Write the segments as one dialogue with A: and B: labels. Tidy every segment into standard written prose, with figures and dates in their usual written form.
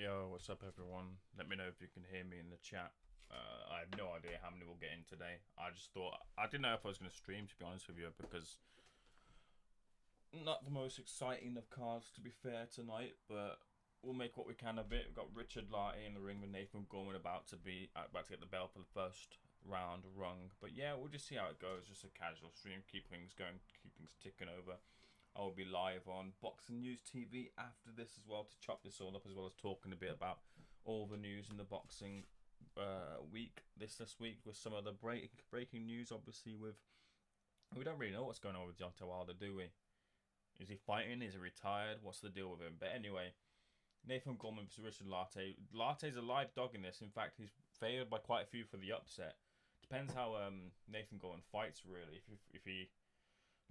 A: Yo, what's up, everyone? Let me know if you can hear me in the chat. I have no idea how many we'll get in today. I just thought I didn't know if I was going to stream, to be honest with you, because not the most exciting of cards, to be fair, tonight. But we'll make what we can of it. We've got Richard Lartey in the ring with Nathan Gorman about to get the bell for the first round rung. But yeah, we'll just see how it goes. Just a casual stream, keep things going, keep things ticking over. I will be live on Boxing News TV after this as well to chop this all up, as well as talking a bit about all the news in the boxing week this week with some of the breaking news. Obviously, we don't really know what's going on with Deontay Wilder, do we? Is he fighting? Is he retired? What's the deal with him? But anyway, Nathan Gorman versus Richard Lartey. Lartey's a live dog in this. In fact, he's favoured by quite a few for the upset. Depends how Nathan Gorman fights, really. If he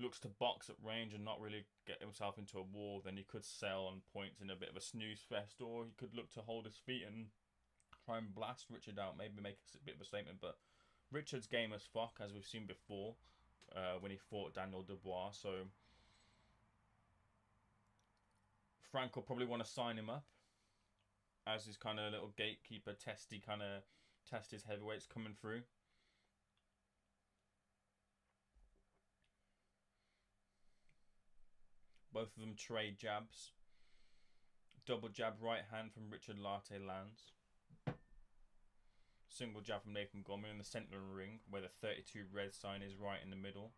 A: looks to box at range and not really get himself into a war, then he could sell on points in a bit of a snooze fest, or he could look to hold his feet and try and blast Richard out, maybe make a bit of a statement. But Richard's game as fuck, as we've seen before, when he fought Daniel Dubois, so Frank will probably want to sign him up as his kind of little gatekeeper, test his heavyweights coming through. Both of them trade jabs. Double jab right hand from Richard Lartey lands. Single jab from Nathan Gorman in the centre of the ring, where the 32 red sign is right in the middle.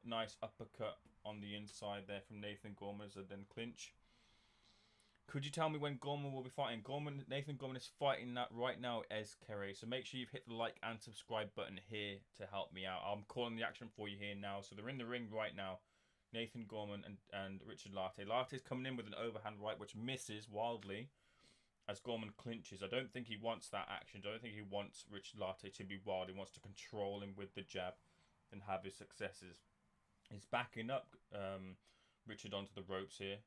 A: Nice uppercut on the inside there from Nathan Gorman as a then clinch. Could you tell me when Gorman will be fighting? Nathan Gorman is fighting that right now as Kerry. So make sure you've hit the like and subscribe button here to help me out. I'm calling the action for you here now. So they're in the ring right now. Nathan Gorman and Richard Lartey. Lartey's coming in with an overhand right, which misses wildly as Gorman clinches. I don't think he wants that action. I don't think he wants Richard Lartey to be wild. He wants to control him with the jab and have his successes. He's backing up Richard onto the ropes here.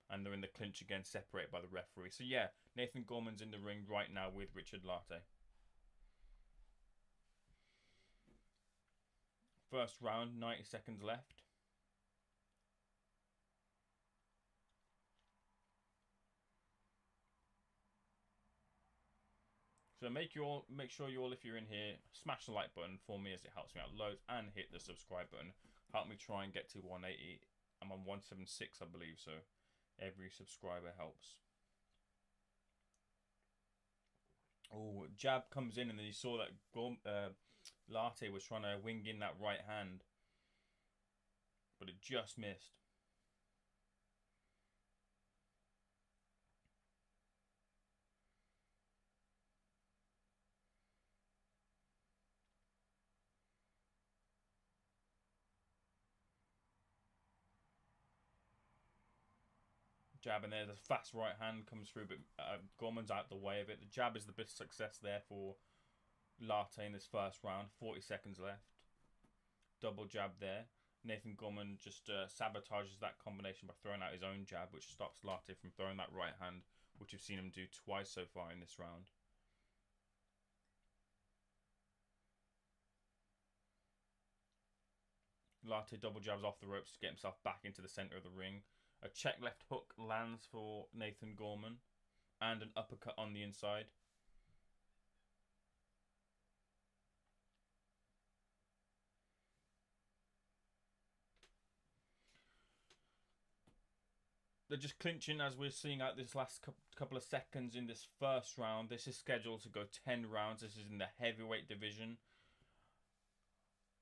A: And they're in the clinch again, separated by the referee. So yeah, Nathan Gorman's in the ring right now with Richard Lartey. First round, 90 seconds left. So make sure you all, if you're in here, smash the like button for me as it helps me out loads, and hit the subscribe button. Help me try and get to 180. I'm on 176, I believe, so every subscriber helps. Oh, jab comes in, and then you saw that Lartey was trying to wing in that right hand, but it just missed. Jab, and there's a fast right hand comes through, but Gorman's out the way of it. The jab is the best success there for Lartey in this first round. 40 seconds left. Double jab there. Nathan Gorman just sabotages that combination by throwing out his own jab, which stops Lartey from throwing that right hand, which you've seen him do twice so far in this round. Lartey double jabs off the ropes to get himself back into the centre of the ring. A check left hook lands for Nathan Gorman, and an uppercut on the inside. They're just clinching as we're seeing out this last couple of seconds in this first round. This is scheduled to go 10 rounds. This is in the heavyweight division.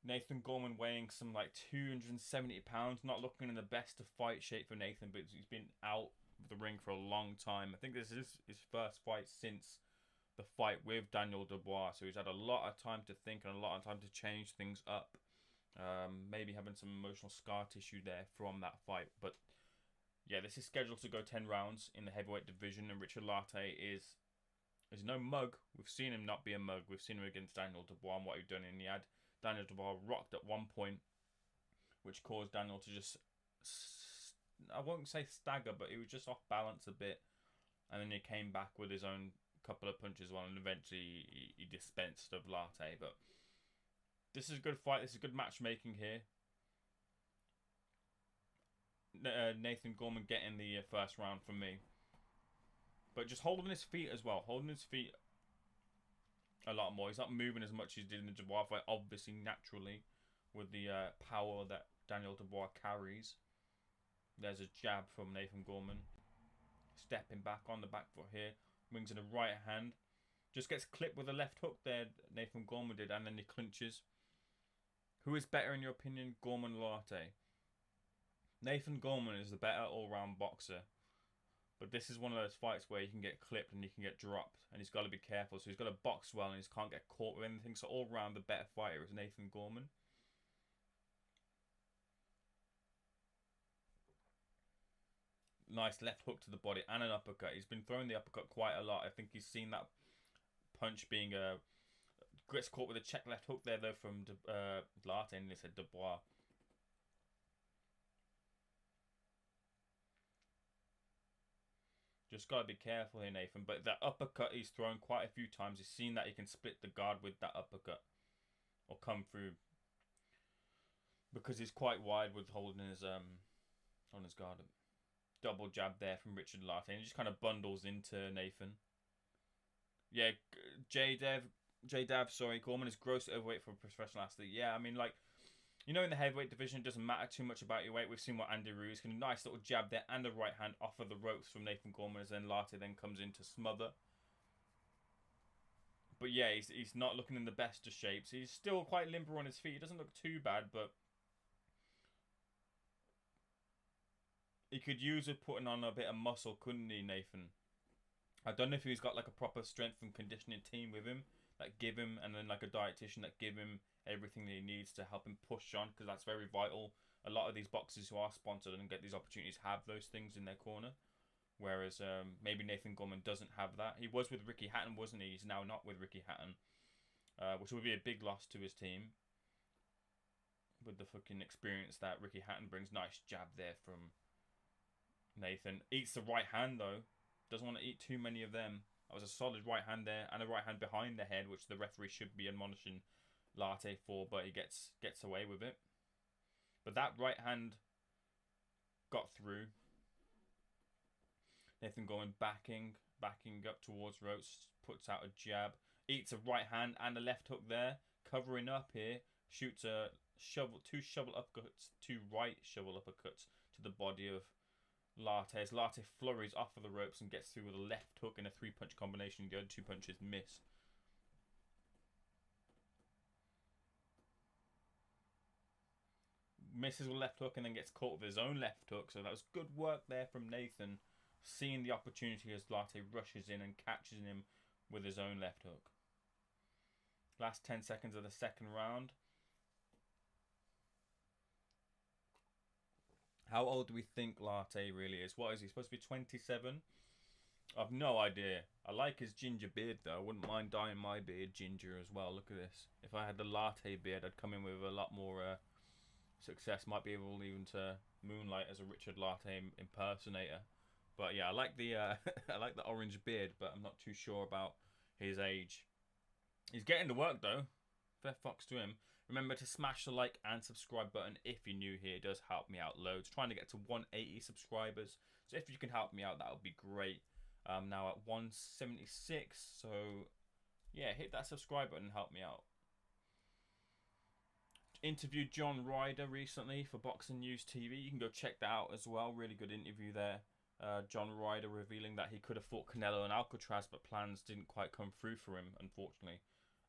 A: Nathan Gorman weighing some like 270 pounds. Not looking in the best of fight shape for Nathan, but he's been out of the ring for a long time. I think this is his first fight since the fight with Daniel Dubois. So he's had a lot of time to think and a lot of time to change things up. Maybe having some emotional scar tissue there from that fight. But yeah, this is scheduled to go 10 rounds in the heavyweight division. And Richard Lartey is no mug. We've seen him not be a mug. We've seen him against Daniel Dubois and what he's done. And he had Daniel Dubois rocked at one point, which caused Daniel to just, I won't say stagger, but he was just off balance a bit. And then he came back with his own couple of punches as well, and eventually he dispensed of Lartey. But this is a good fight. This is good matchmaking here. Nathan Gorman getting the first round for me. But just holding his feet as well. Holding his feet a lot more. He's not moving as much as he did in the Dubois fight, obviously, naturally, with the power that Daniel Dubois carries. There's a jab from Nathan Gorman. Stepping back on the back foot here. Wings in the right hand. Just gets clipped with a left hook there, Nathan Gorman did, and then he clinches. Who is better in your opinion, Gorman or Lartey? Nathan Gorman is the better all-round boxer. But this is one of those fights where you can get clipped and you can get dropped. And he's got to be careful. So he's got to box well and he can't get caught with anything. So all round, the better fighter is Nathan Gorman. Nice left hook to the body and an uppercut. He's been throwing the uppercut quite a lot. I think he's seen that punch being gets caught with a check left hook there though from Lartey, and they said Dubois. Just got to be careful here, Nathan. But that uppercut he's thrown quite a few times. He's seen that he can split the guard with that uppercut. Or come through. Because he's quite wide with holding his on his guard. Double jab there from Richard Lartey. And he just kind of bundles into Nathan. Yeah, J-Dav, sorry. Gorman is gross overweight for a professional athlete. Yeah, I mean, like, you know, in the heavyweight division, it doesn't matter too much about your weight. We've seen what Andy Ruiz can do. Nice little jab there and a right hand off of the ropes from Nathan Gorman as then Lartey then comes in to smother. But yeah, he's not looking in the best of shapes. He's still quite limber on his feet. He doesn't look too bad, but he could use it putting on a bit of muscle, couldn't he, Nathan? I don't know if he's got like a proper strength and conditioning team with him that give him, and then like a dietitian that give him everything that he needs to help him push on, because that's very vital. A lot of these boxers who are sponsored and get these opportunities have those things in their corner, whereas maybe Nathan Gorman doesn't have that. He was with Ricky Hatton, wasn't he? He's now not with Ricky Hatton, which would be a big loss to his team with the fucking experience that Ricky Hatton brings. Nice jab there from Nathan. Eats the right hand though. Doesn't want to eat too many of them. That was a solid right hand there and a right hand behind the head, which the referee should be admonishing Lartey for, but he gets away with it. But that right hand got through. Nathan Gorman backing up towards ropes, puts out a jab, eats a right hand and a left hook there, covering up here, shoots a two right shovel uppercuts to the body of Lartey. As Lartey flurries off of the ropes and gets through with a left hook in a 3-punch combination. The other 2 punches miss. Misses with left hook and then gets caught with his own left hook. So that was good work there from Nathan, seeing the opportunity as Lartey rushes in and catches him with his own left hook. Last 10 seconds of the second round. How old do we think Lartey really is? What is he, supposed to be 27? I've no idea. I like his ginger beard though. I wouldn't mind dyeing my beard ginger as well. Look at this. If I had the Lartey beard, I'd come in with a lot more success. Might be able even to moonlight as a Richard Lartey impersonator. But yeah, I like the I like the orange beard, but I'm not too sure about his age. He's getting to work though. Fair fox to him. Remember to smash the like and subscribe button if you're new here. It does help me out loads. Trying to get to 180 subscribers. So if you can help me out, that would be great. Now at 176. So yeah, hit that subscribe button and help me out. Interviewed John Ryder recently for Boxing News TV. You can go check that out as well. Really good interview there. John Ryder revealing that he could have fought Canelo and Alcatraz, but plans didn't quite come through for him, unfortunately.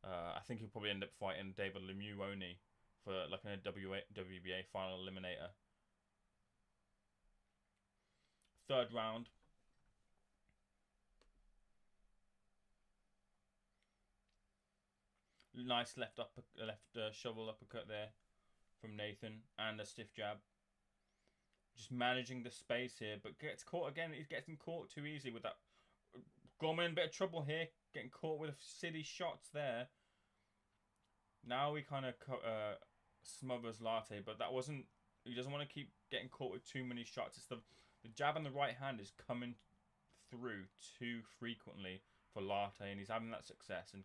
A: I think he'll probably end up fighting David Lemieux only for like a WBA final eliminator. Third round. Nice left shovel uppercut there from Nathan and a stiff jab. Just managing the space here, but gets caught again. He's getting caught too easy with that. Gorman in a bit of trouble here, getting caught with silly shots there. Now he kind of smothers Lartey, but that wasn't. He doesn't want to keep getting caught with too many shots. It's the jab and the right hand is coming through too frequently for Lartey, and he's having that success. And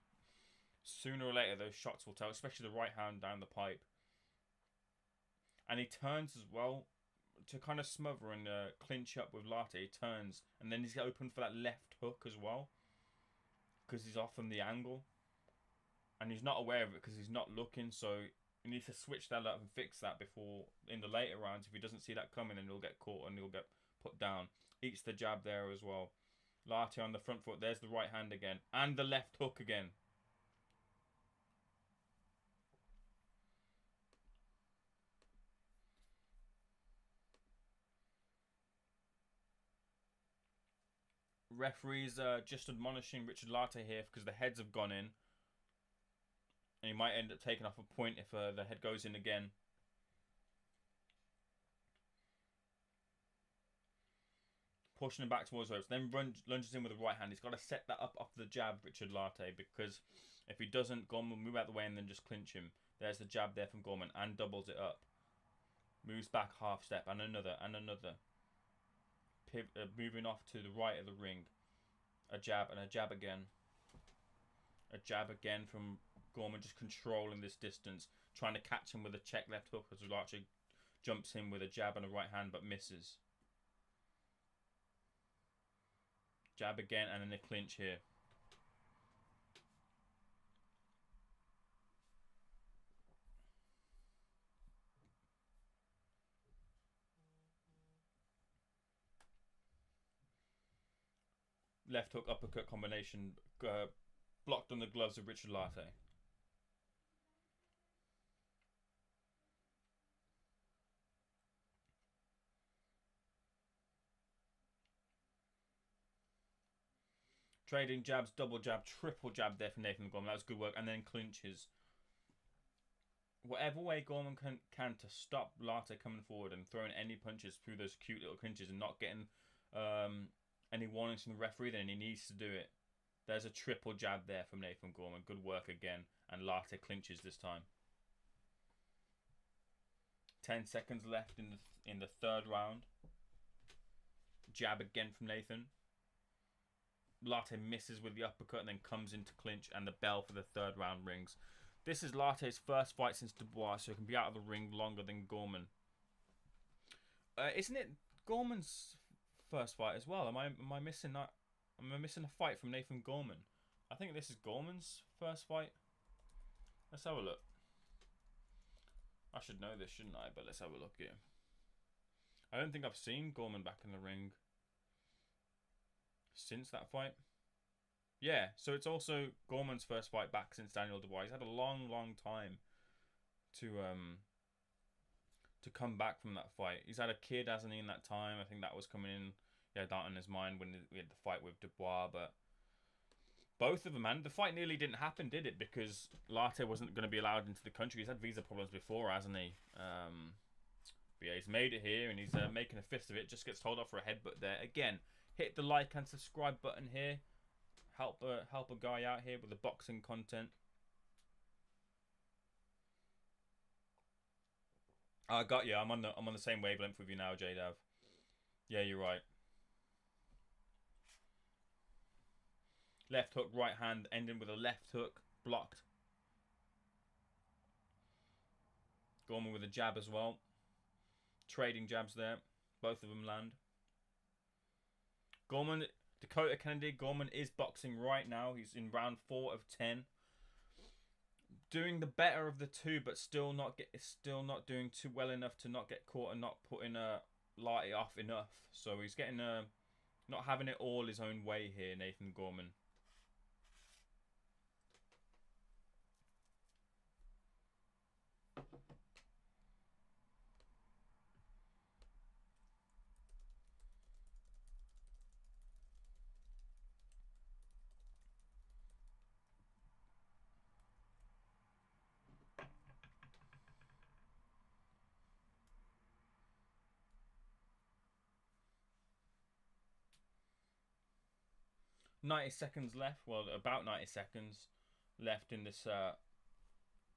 A: sooner or later, those shots will tell, especially the right hand down the pipe. And he turns as well to kind of smother and clinch up with Lartey, he turns, and then he's open for that left hook as well, because he's off from the angle, and he's not aware of it because he's not looking. So he needs to switch that up and fix that before in the later rounds. If he doesn't see that coming, then he'll get caught and he'll get put down. Eats the jab there as well. Lartey on the front foot. There's the right hand again, and the left hook again. Referees just admonishing Richard Lartey here because the heads have gone in. And he might end up taking off a point if the head goes in again. Pushing him back towards ropes. Then lunges in with the right hand. He's got to set that up off the jab, Richard Lartey, because if he doesn't, Gorman will move out of the way and then just clinch him. There's the jab there from Gorman and doubles it up. Moves back half step and another and another. Moving off to the right of the ring. A jab and a jab again. A jab again from Gorman, just controlling this distance. Trying to catch him with a check left hook as Lartey jumps in with a jab and a right hand but misses. Jab again and then a clinch here. Left hook uppercut combination blocked on the gloves of Richard Lartey. Trading jabs, double jab, triple jab there from Nathan Gorman. That was good work. And then clinches. Whatever way Gorman can to stop Lartey coming forward and throwing any punches through those cute little clinches and not getting any warnings from the referee, then he needs to do it. There's a triple jab there from Nathan Gorman. Good work again. And Lartey clinches this time. 10 seconds left in the third round. Jab again from Nathan. Lartey misses with the uppercut and then comes into clinch, and the bell for the third round rings. This is Lartey's first fight since Dubois, so he can be out of the ring longer than Gorman. Isn't it Gorman's first fight as well? Am I missing that? Am I missing a fight from Nathan Gorman? I think this is Gorman's first fight. Let's have a look. I should know this, shouldn't I? But let's have a look here. I don't think I've seen Gorman back in the ring since that fight. Yeah, so it's also Gorman's first fight back since Daniel Dubois. He's had a long time to come back from that fight. He's had a kid, hasn't he, in that time? I think that was coming in. He had that on his mind when we had the fight with Dubois, but both of them, man, the fight nearly didn't happen, did it? Because Lartey wasn't going to be allowed into the country. He's had visa problems before, hasn't he? But yeah, he's made it here, and he's making a fist of it. Just gets told off for a headbutt there. Again, hit the like and subscribe button here. Help a guy out here with the boxing content. I got you. I'm on the same wavelength with you now, J-Dav. Yeah, you're right. Left hook, right hand, ending with a left hook, blocked. Gorman with a jab as well. Trading jabs there. Both of them land. Gorman, Dakota Kennedy, Gorman is boxing right now. He's in round 4 of 10. Doing the better of the two, but still not doing too well enough to not get caught and not putting Lartey off enough. So he's getting not having it all his own way here, Nathan Gorman. .90 seconds left. Well, about 90 seconds left in this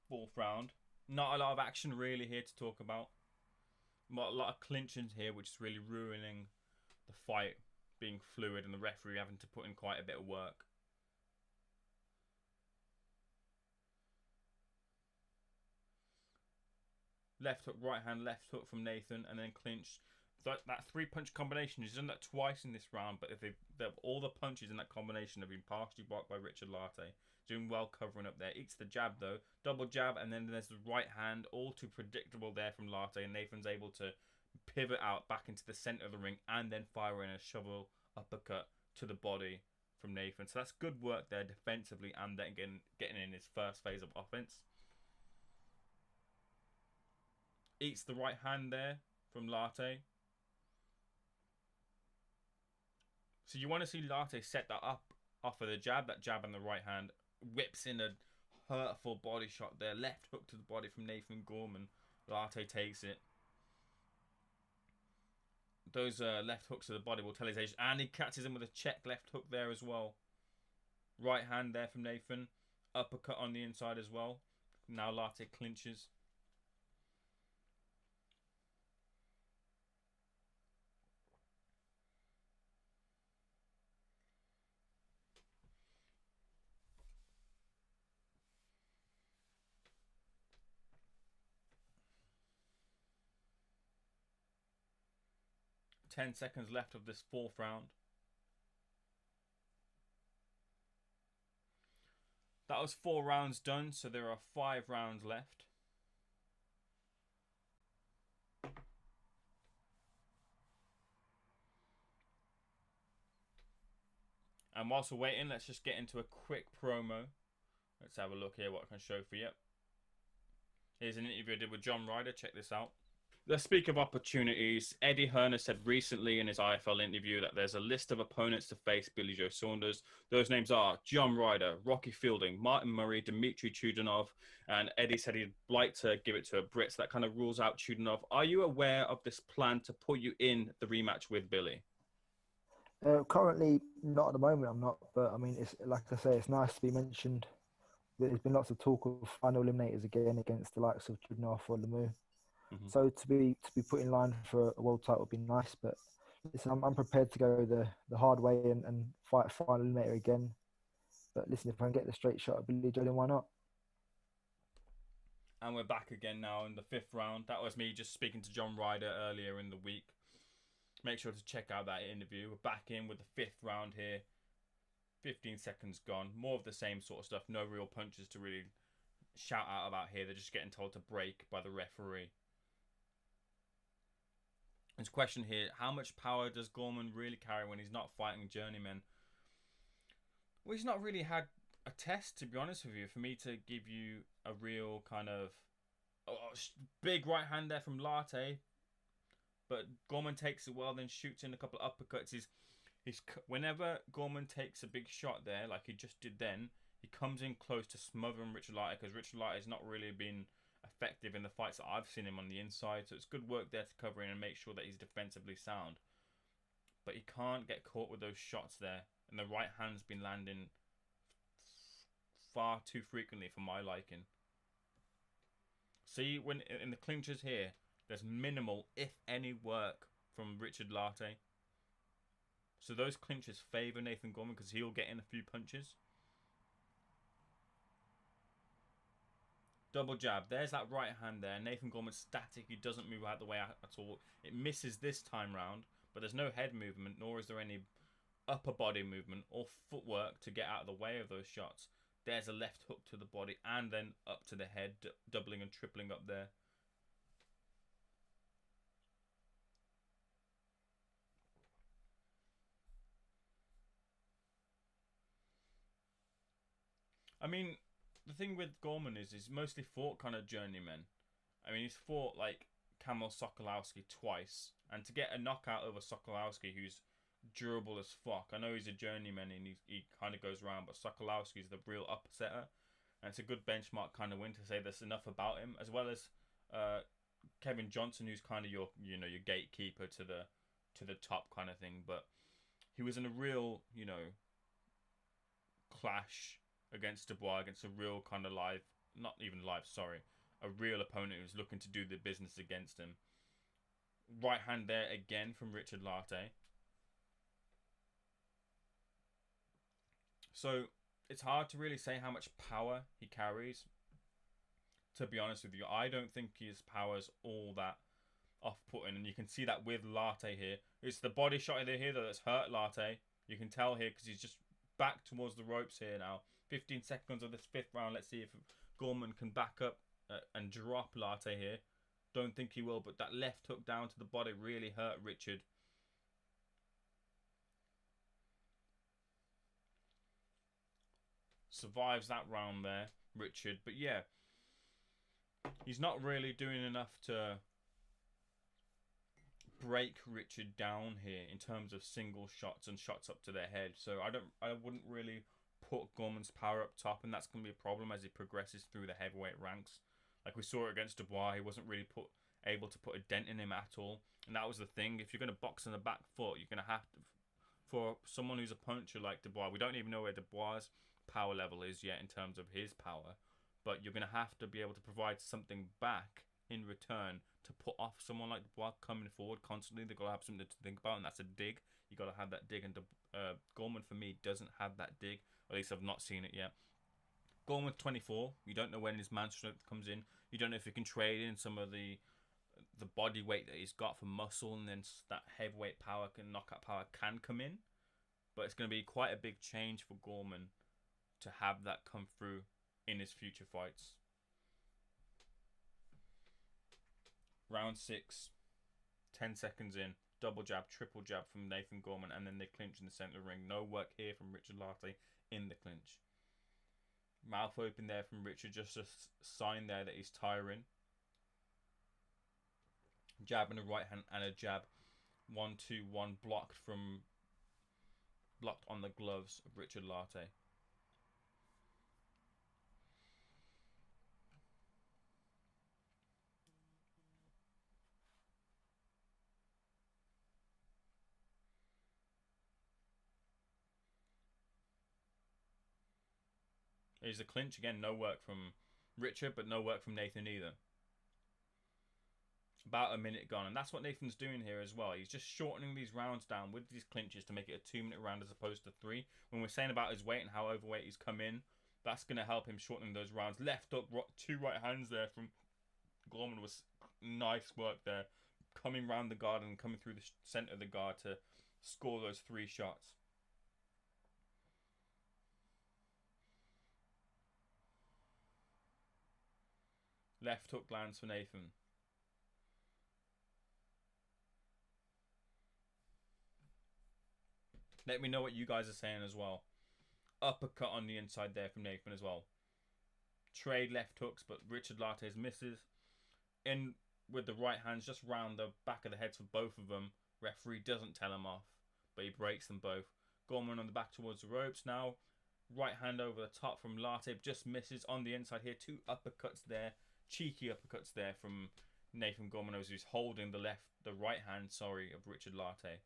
A: fourth round. Not a lot of action really here to talk about. Not a lot of clinches here, which is really ruining the fight being fluid and the referee having to put in quite a bit of work. Left hook, right hand, left hook from Nathan, and then clinch. that 3-punch combination, he's done that twice in this round, but if they've all the punches in that combination have been partially blocked by Richard Lartey. Doing well covering up there. Eats the jab though. Double jab, and then there's the right hand. All too predictable there from Lartey, and Nathan's able to pivot out back into the center of the ring and then fire in a shovel uppercut to the body from Nathan. So that's good work there defensively, and then getting in his first phase of offense. Eats the right hand there from Lartey. So you want to see Lartey set that up off of the jab, that jab in the right hand. Whips in a hurtful body shot there. Left hook to the body from Nathan Gorman. Lartey takes it. Those left hooks to the body will tell his age. And he catches him with a check left hook there as well. Right hand there from Nathan. Uppercut on the inside as well. Now Lartey clinches. Ten seconds left of this 4th round. That was 4 rounds done, so there are 5 rounds left. And whilst we're waiting, let's just get into a quick promo. Let's have a look here what I can show for you. Here's an interview I did with John Ryder. Check this out. Let's speak of opportunities. Eddie Hearn said recently in his IFL interview that there's a list of opponents to face Billy Joe Saunders. Those names are John Ryder, Rocky Fielding, Martin Murray, Dmitry Chudinov, and Eddie said he'd like to give it to a Brit. So that kind of rules out Chudinov. Are you aware of this plan to put you in the rematch with Billy?
B: Currently, not at the moment. I'm not, but I mean, it's like I say, it's nice to be mentioned. There's been lots of talk of final eliminators again against the likes of Chudinov or Lemieux. So to be put in line for a world title would be nice, but listen, I'm prepared to go the hard way and fight a final eliminator again. But listen, if I can get the straight shot at Billy Joe, then why not?
A: And we're back again now in the 5th round. That was me just speaking to John Ryder earlier in the week. Make sure to check out that interview. We're back in with the 5th round here. 15 seconds gone. More of the same sort of stuff. No real punches to really shout out about here. They're just getting told to break by the referee. His question here, how much power does Gorman really carry when he's not fighting Journeyman? Well, he's not really had a test, to be honest with you, for me to give you a real kind of big right hand there from Lartey. But Gorman takes it well, then shoots in a couple of uppercuts. Whenever Gorman takes a big shot there, like he just did then, he comes in close to smothering Richard Lartey, because Richard Lartey has not really been effective in the fights that I've seen him on the inside. So it's good work there to cover in and make sure that he's defensively sound. But he can't get caught with those shots there. And the right hand's been landing far too frequently for my liking. See, when in the clinches here, there's minimal, if any, work from Richard Lartey. So those clinches favour Nathan Gorman because he'll get in a few punches. Double jab. There's that right hand there. Nathan Gorman's static. He doesn't move out the way at all. It misses this time round, but there's no head movement, nor is there any upper body movement or footwork to get out of the way of those shots. There's a left hook to the body and then up to the head, doubling and tripling up there. I mean, the thing with Gorman is he's mostly fought kind of journeymen. I mean, he's fought like Kamil Sokolowski twice, and to get a knockout over Sokolowski, who's durable as fuck. I know he's a journeyman and he kind of goes around, but Sokolowski's the real upsetter, and it's a good benchmark kind of win to say there's enough about him, as well as Kevin Johnson, who's kind of your gatekeeper to the top kind of thing. But he was in a real clash against Dubois, against a real kind of a real opponent who's looking to do the business against him. Right hand there again from Richard Lartey. So it's hard to really say how much power he carries. To be honest with you, I don't think his power's all that off-putting, and you can see that with Lartey here. It's the body shot here that's hurt Lartey. You can tell here because he's just back towards the ropes here now. 15 seconds of this 5th round. Let's see if Gorman can back up and drop Lartey here. Don't think he will, but that left hook down to the body really hurt Richard. Survives that round there, Richard. But yeah, he's not really doing enough to break Richard down here in terms of single shots and shots up to their head. So I wouldn't really put Gorman's power up top, and that's going to be a problem as he progresses through the heavyweight ranks. Like we saw against Dubois, he wasn't really able to put a dent in him at all. And that was the thing. If you're going to box on the back foot, you're going to have to, for someone who's a puncher like Dubois, we don't even know where Dubois' power level is yet in terms of his power, but you're going to have to be able to provide something back in return to put off someone like Dubois coming forward constantly. They've got to have something to think about, and that's a dig. You got to have that dig, and Gorman for me doesn't have that dig. At least I've not seen it yet. Gorman's 24. You don't know when his man strength comes in. You don't know if he can trade in some of the body weight that he's got for muscle, and then that heavyweight power, knockout power can come in. But it's going to be quite a big change for Gorman to have that come through in his future fights. Round 6, 10 seconds in, double jab, triple jab from Nathan Gorman, and then they clinch in the centre of the ring. No work here from Richard Lartey in the clinch. Mouth open there from Richard, just a sign there that he's tiring. Jab in the right hand and a jab. 1-2-1 blocked on the gloves of Richard Lartey. Here's the clinch again. No work from Richard, but no work from Nathan either. About a minute gone, and that's what Nathan's doing here as well. He's just shortening these rounds down with these clinches to make it a 2-minute round as opposed to 3. When we're saying about his weight and how overweight he's come in, that's going to help him shortening those rounds. Left up, 2 right hands there from Gorman was nice work there. Coming round the guard and coming through the centre of the guard to score those 3 shots. Left hook lands for Nathan. Let me know what you guys are saying as well. Uppercut on the inside there from Nathan as well. Trade left hooks, but Richard Lartey's misses. In with the right hands, just round the back of the heads for both of them. Referee doesn't tell him off, but he breaks them both. Gorman on the back towards the ropes now. Right hand over the top from Lartey, just misses on the inside here. 2 uppercuts there. Cheeky uppercuts there from Nathan Gorman, who's holding the right hand, of Richard Lartey.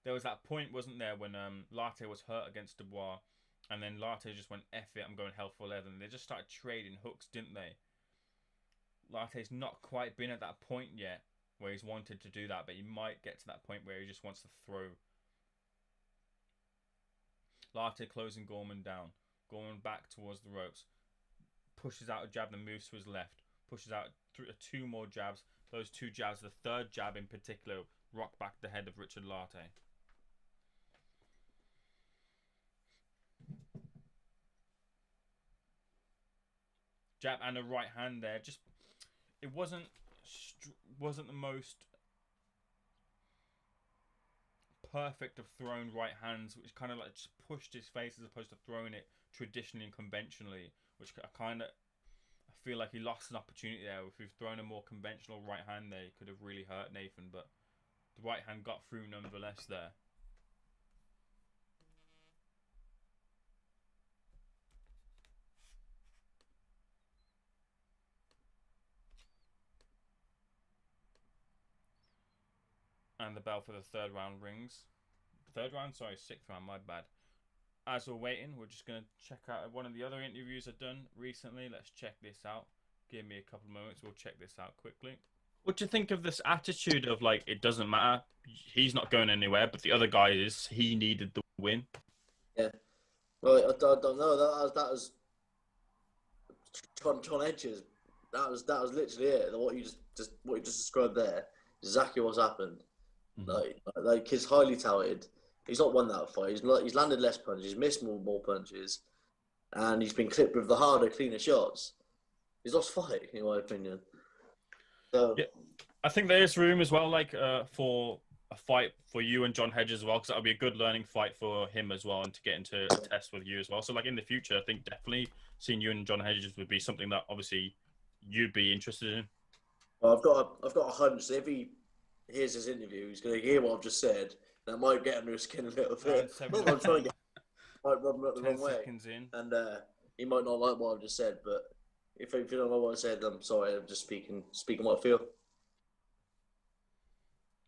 A: There was that point, wasn't there, when Lartey was hurt against Dubois, and then Lartey just went, F it, I'm going hell for leather, and they just started trading hooks, didn't they? Lartey's not quite been at that point yet where he's wanted to do that, but he might get to that point where he just wants to throw. Lartey closing Gorman down. Gorman back towards the ropes. Pushes out a jab, then moves to his left. Pushes out 2 more jabs. Those 2 jabs, the 3rd jab in particular, rock back the head of Richard Lartey. Jab and a right hand there. Just, it wasn't the most perfect of thrown right hands, which kind of like just pushed his face as opposed to throwing it traditionally and conventionally, which I feel like he lost an opportunity there. If he'd thrown a more conventional right hand there, he could have really hurt Nathan, but the right hand got through nonetheless there. And the bell for the 3rd round rings. 3rd round? Sorry, 6th round, my bad. As we're waiting, we're just going to check out one of the other interviews I've done recently. Let's check this out. Give me a couple of moments. We'll check this out quickly. What do you think of this attitude of, like, it doesn't matter, he's not going anywhere, but the other guy is, he needed the win?
C: Yeah. Well, I don't know. That was John Hedges. That was literally it. What you just described there is exactly what's happened.
A: Mm-hmm.
C: Like he's highly touted. He's not won that fight. He's landed less punches. He's missed more punches, and he's been clipped with the harder, cleaner shots. He's lost fight, in my opinion. So
A: yeah, I think there is room as well, like for a fight for you and John Hedges as well, because that'll be a good learning fight for him as well, and to get into a test with you as well. So like in the future, I think definitely seeing you and John Hedges would be something that obviously you'd be interested in.
C: well, I've got a hunch that if he hears this interview, he's going to hear what I've just said. That might get under his skin a little bit. Not that I'm trying to get might rub him up the wrong way.
A: 10 seconds in.
C: And he might not like what I've just said, but if you don't know what I said, I'm sorry. I'm just speaking what I feel.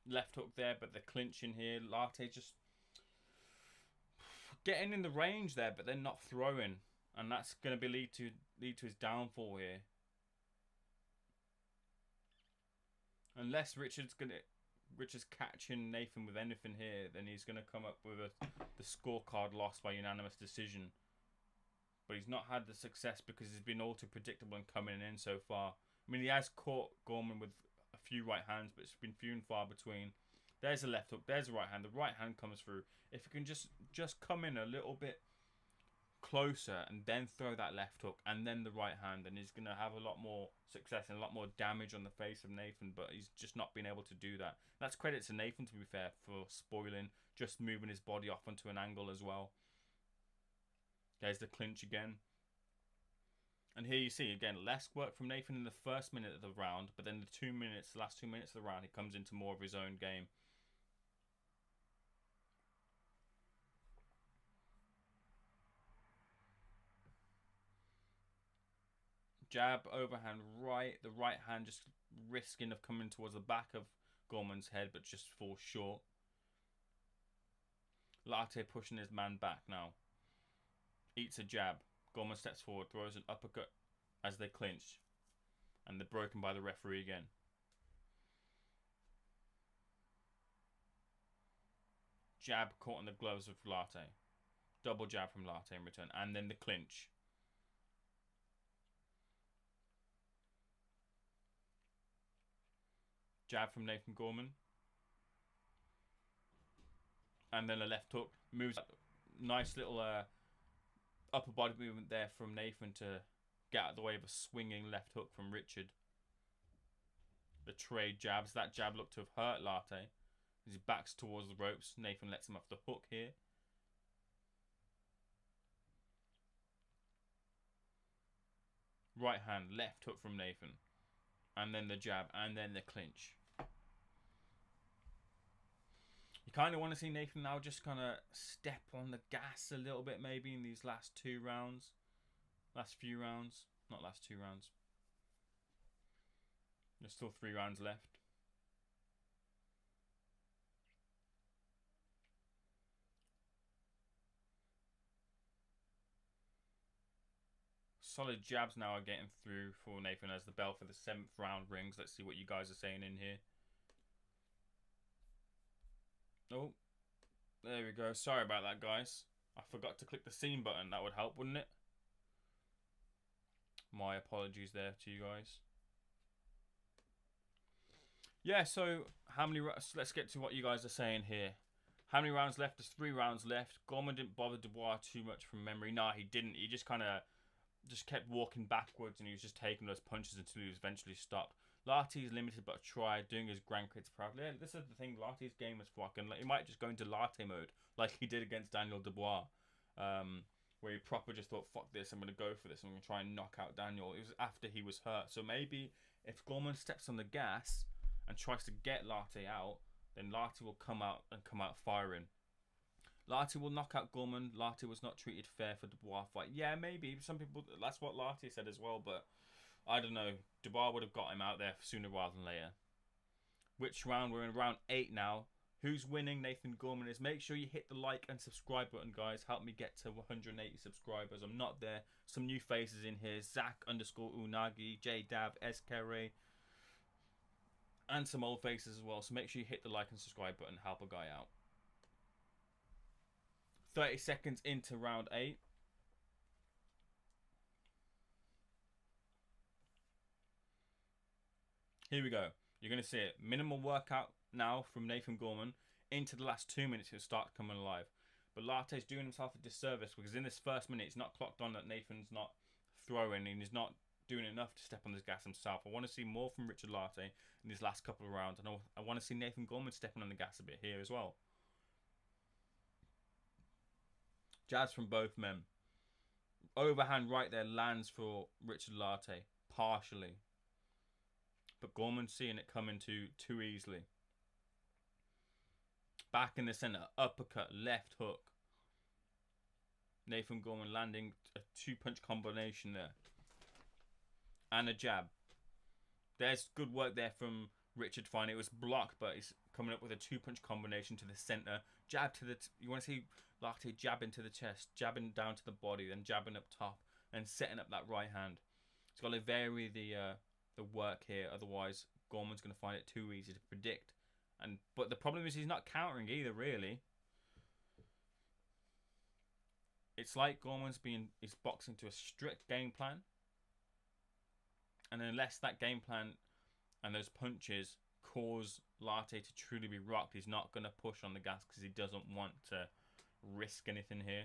A: Left hook there, but the clinch in here. Lartey just getting in the range there, but then not throwing, and that's going to be lead to his downfall here. Unless Richard's catching Nathan with anything here, then he's going to come up with the scorecard loss by unanimous decision. But he's not had the success because he's been all too predictable and coming in so far. I mean, he has caught Gorman with a few right hands, but it's been few and far between. There's a left hook. There's a right hand. The right hand comes through. If you can just come in a little bit closer and then throw that left hook and then the right hand, then he's going to have a lot more success and a lot more damage on the face of Nathan, but he's just not been able to do that. That's credit to Nathan, to be fair, for spoiling, just moving his body off onto an angle as well. There's the clinch again. And here you see, again, less work from Nathan in the first minute of the round, but then the last 2 minutes of the round, he comes into more of his own game. Jab, overhand right. The right hand just risking of coming towards the back of Gorman's head, but just falls short. Lartey pushing his man back now. Eats a jab. Gorman steps forward, throws an uppercut as they clinch. And they're broken by the referee again. Jab caught in the gloves of Lartey. Double jab from Lartey in return. And then the clinch. Jab from Nathan Gorman. And then a left hook. Moves up. Nice little upper body movement there from Nathan to get out of the way of a swinging left hook from Richard. The trade jabs. That jab looked to have hurt Lartey. His back's towards the ropes. Nathan lets him off the hook here. Right hand, left hook from Nathan. And then the jab, and then the clinch. You kind of want to see Nathan now just kind of step on the gas a little bit maybe in these last few rounds. Not last 2 rounds. There's still 3 rounds left. Solid jabs now are getting through for Nathan as the bell for the 7th round rings. Let's see what you guys are saying in here. Oh, there we go. Sorry about that, guys. I forgot to click the scene button. That would help, wouldn't it? My apologies there to you guys. Yeah, so how many... Let's get to what you guys are saying here. How many rounds left? There's 3 rounds left. Gorman didn't bother Dubois too much from memory. Nah, he didn't. He just kind of just kept walking backwards and he was just taking those punches until he was eventually stopped. Lartey's limited but tried, doing his grandkids proudly. Yeah, this is the thing, Lartey's game was fucking... He might just go into Lartey mode like he did against Daniel Dubois. Where he proper just thought, fuck this, I'm going to go for this. I'm going to try and knock out Daniel. It was after he was hurt. So maybe if Gorman steps on the gas and tries to get Lartey out, then Lartey will come out firing. Lartey will knock out Gorman. Lartey was not treated fair for Dubois fight. Yeah, maybe. Some people, that's what Lartey said as well, but I don't know. Dubois would have got him out there sooner rather than later. Which round? We're in round 8 now. Who's winning? Nathan Gorman is. Make sure you hit the like and subscribe button, guys. Help me get to 180 subscribers. I'm not there. Some new faces in here. Zach_Unagi, JDab, SKRay, and some old faces as well. So make sure you hit the like and subscribe button. Help a guy out. 30 seconds into round 8. Here we go. You're going to see it. Minimal workout now from Nathan Gorman. Into the last 2 minutes, he'll start coming alive. But Lartey's doing himself a disservice because in this first minute, it's not clocked on that Nathan's not throwing and he's not doing enough to step on this gas himself. I want to see more from Richard Lartey in these last couple of rounds. And I want to see Nathan Gorman stepping on the gas a bit here as well. Jabs from both men. Overhand right there lands for Richard Lartey. Partially. But Gorman's seeing it coming too easily. Back in the centre, uppercut, left hook. Nathan Gorman landing a 2-punch combination there. And a jab. There's good work there from Richard finding it was blocked, but he's coming up with a 2-punch combination to the centre. Jab to the... you want to see Lartey jabbing to the chest, jabbing down to the body, then jabbing up top, and setting up that right hand. He's got to vary the work here, otherwise Gorman's going to find it too easy to predict. But the problem is he's not countering either, really. It's like Gorman's is boxing to a strict game plan. And unless that game plan and those punches cause Lartey to truly be rocked, he's not going to push on the gas because he doesn't want to risk anything here.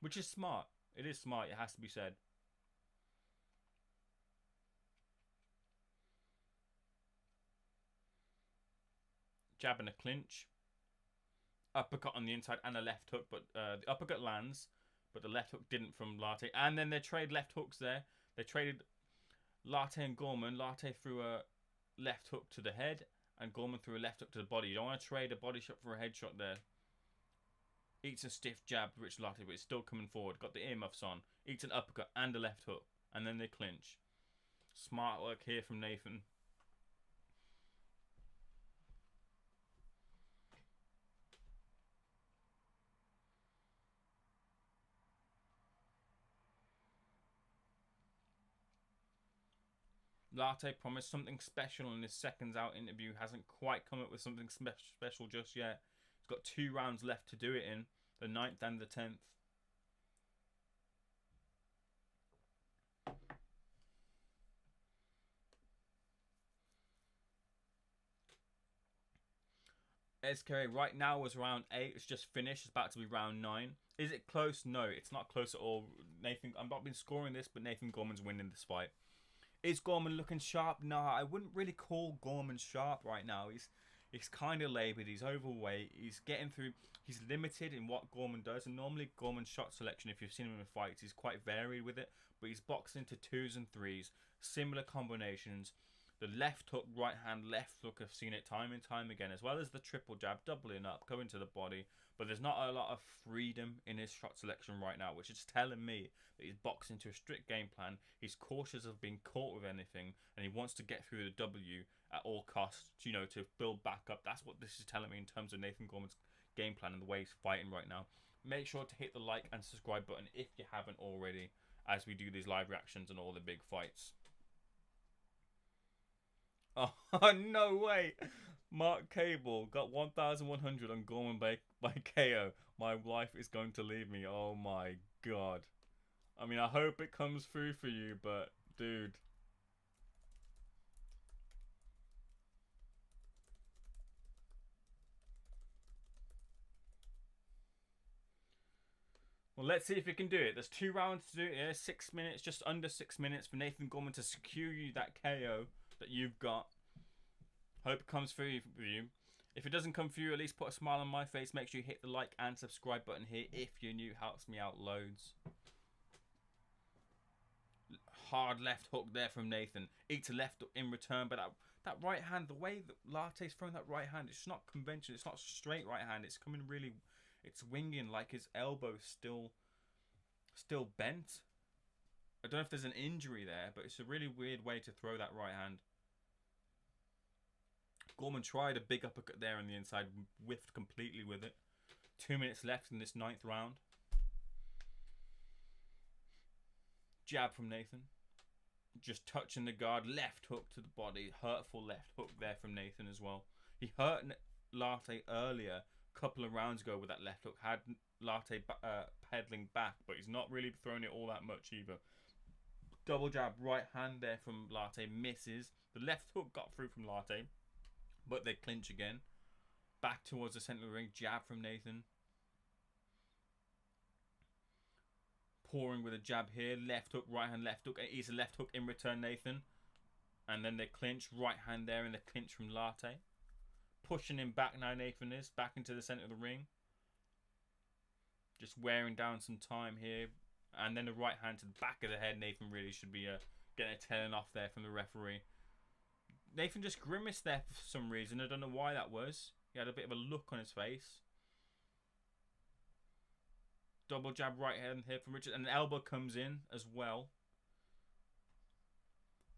A: Which is smart. It is smart, it has to be said. Jab and a clinch. Uppercut on the inside and a left hook, but the uppercut lands, but the left hook didn't from Lartey. And then they trade left hooks there. They traded Lartey and Gorman. Lartey threw a left hook to the head, and Gorman threw a left hook to the body. You don't want to trade a body shot for a headshot there. Eats a stiff jab, Richard Lartey, but it's still coming forward. Got the earmuffs on. Eats an uppercut and a left hook, and then they clinch. Smart work here from Nathan. Lartey promised something special in his seconds out interview. Hasn't quite come up with something special just yet. He's got 2 rounds left to do it in. The 9th and the 10th. SK right now was round 8. It's just finished. It's about to be round 9. Is it close? No, it's not close at all. I'm not been scoring this, but Nathan Gorman's winning this fight. Is Gorman looking sharp? Nah, I wouldn't really call Gorman sharp right now. He's kind of laboured. He's overweight. He's getting through. He's limited in what Gorman does. And normally Gorman's shot selection, if you've seen him in fights, he's quite varied with it. But he's boxed into 2s and 3s. Similar combinations. The left hook, right hand, left hook, I've seen it time and time again. As well as the triple jab, doubling up, going to the body. But there's not a lot of freedom in his shot selection right now, which is telling me that he's boxing to a strict game plan. He's cautious of being caught with anything, and he wants to get through the W at all costs, you know, to build back up. That's what this is telling me in terms of Nathan Gorman's game plan and the way he's fighting right now. Make sure to hit the like and subscribe button if you haven't already, as we do these live reactions and all the big fights. Oh, no way! Mark Cable got 1,100 on Gorman by KO. My wife is going to leave me. Oh my god. I mean, I hope it comes through for you, but dude. Well, let's see if we can do it. There's 2 rounds to do it here. 6 minutes, just under 6 minutes for Nathan Gorman to secure you that KO that you've got. Hope it comes through for you. If it doesn't come through, at least put a smile on my face. Make sure you hit the like and subscribe button here if you're new. Helps me out loads. Hard left hook there from Nathan. Eats a left hook in return, but that right hand, the way that Lartey's throwing that right hand, it's not conventional. It's not straight right hand. It's coming really, it's winging like his elbow's still bent. I don't know if there's an injury there, but it's a really weird way to throw that right hand. Gorman tried a big uppercut there on the inside, whiffed completely with it. 2 minutes left in this 9th round. Jab from Nathan. Just touching the guard. Left hook to the body. Hurtful left hook there from Nathan as well. He hurt Lartey earlier, a couple of rounds ago with that left hook. Had Lartey pedaling back, but he's not really throwing it all that much either. Double jab, right hand there from Lartey, misses. The left hook got through from Lartey, but they clinch again. Back towards the centre of the ring, jab from Nathan. Pouring with a jab here, left hook, right hand, left hook. He's a left hook in return, Nathan. And then they clinch, right hand there, and they clinch from Lartey. Pushing him back now, Nathan is. Back into the centre of the ring. Just wearing down some time here. And then the right hand to the back of the head. Nathan really should be getting a telling off there from the referee. Nathan just grimaced there for some reason. I don't know why that was. He had a bit of a look on his face. Double jab right hand here from Richard. And an elbow comes in as well.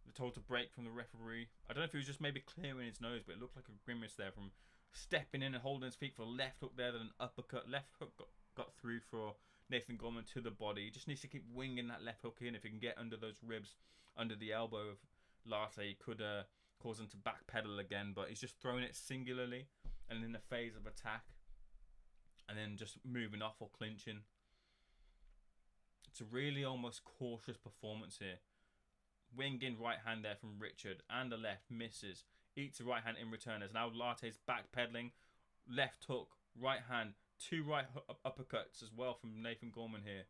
A: They're told to break from the referee. I don't know if he was just maybe clearing his nose, but it looked like a grimace there from stepping in and holding his feet for a left hook there, then an uppercut. Left hook got through for Nathan Gorman to the body. He just needs to keep winging that left hook in. If he can get under those ribs, under the elbow of Lartey, he could cause him to backpedal again, but he's just throwing it singularly and in a phase of attack and then just moving off or clinching. It's a really almost cautious performance here. Winging right hand there from Richard and the left misses. Eats a right hand in return as now Lartey's backpedaling. Left hook, right hand, two right uppercuts as well from Nathan Gorman here.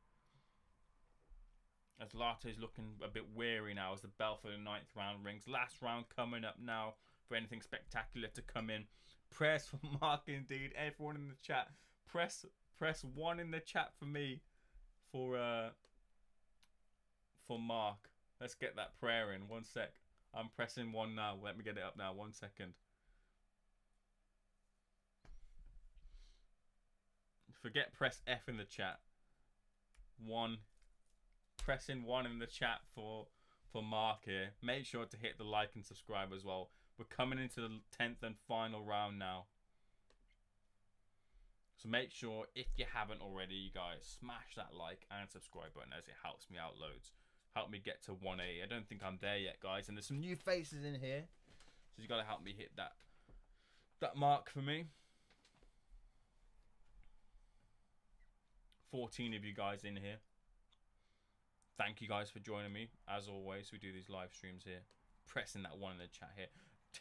A: As Lartey's looking a bit weary now as the bell for the 9th round rings. Last round coming up now for anything spectacular to come in. Press for Mark indeed. Everyone in the chat, press 1 in the chat for me for Mark. Let's get that prayer in. 1 sec. I'm pressing 1 now. Let me get it up now. 1 second. Forget press F in the chat. 1. Pressing 1 in the chat for Mark here. Make sure to hit the like and subscribe as well. We're coming into the 10th and final round now. So make sure, if you haven't already, you guys, smash that like and subscribe button as it helps me out loads. Help me get to 180. I don't think I'm there yet, guys. And there's some new faces in here. So you got to help me hit that mark for me. 14 of you guys in here. Thank you guys for joining me. As always, we do these live streams here. Pressing that 1 in the chat here.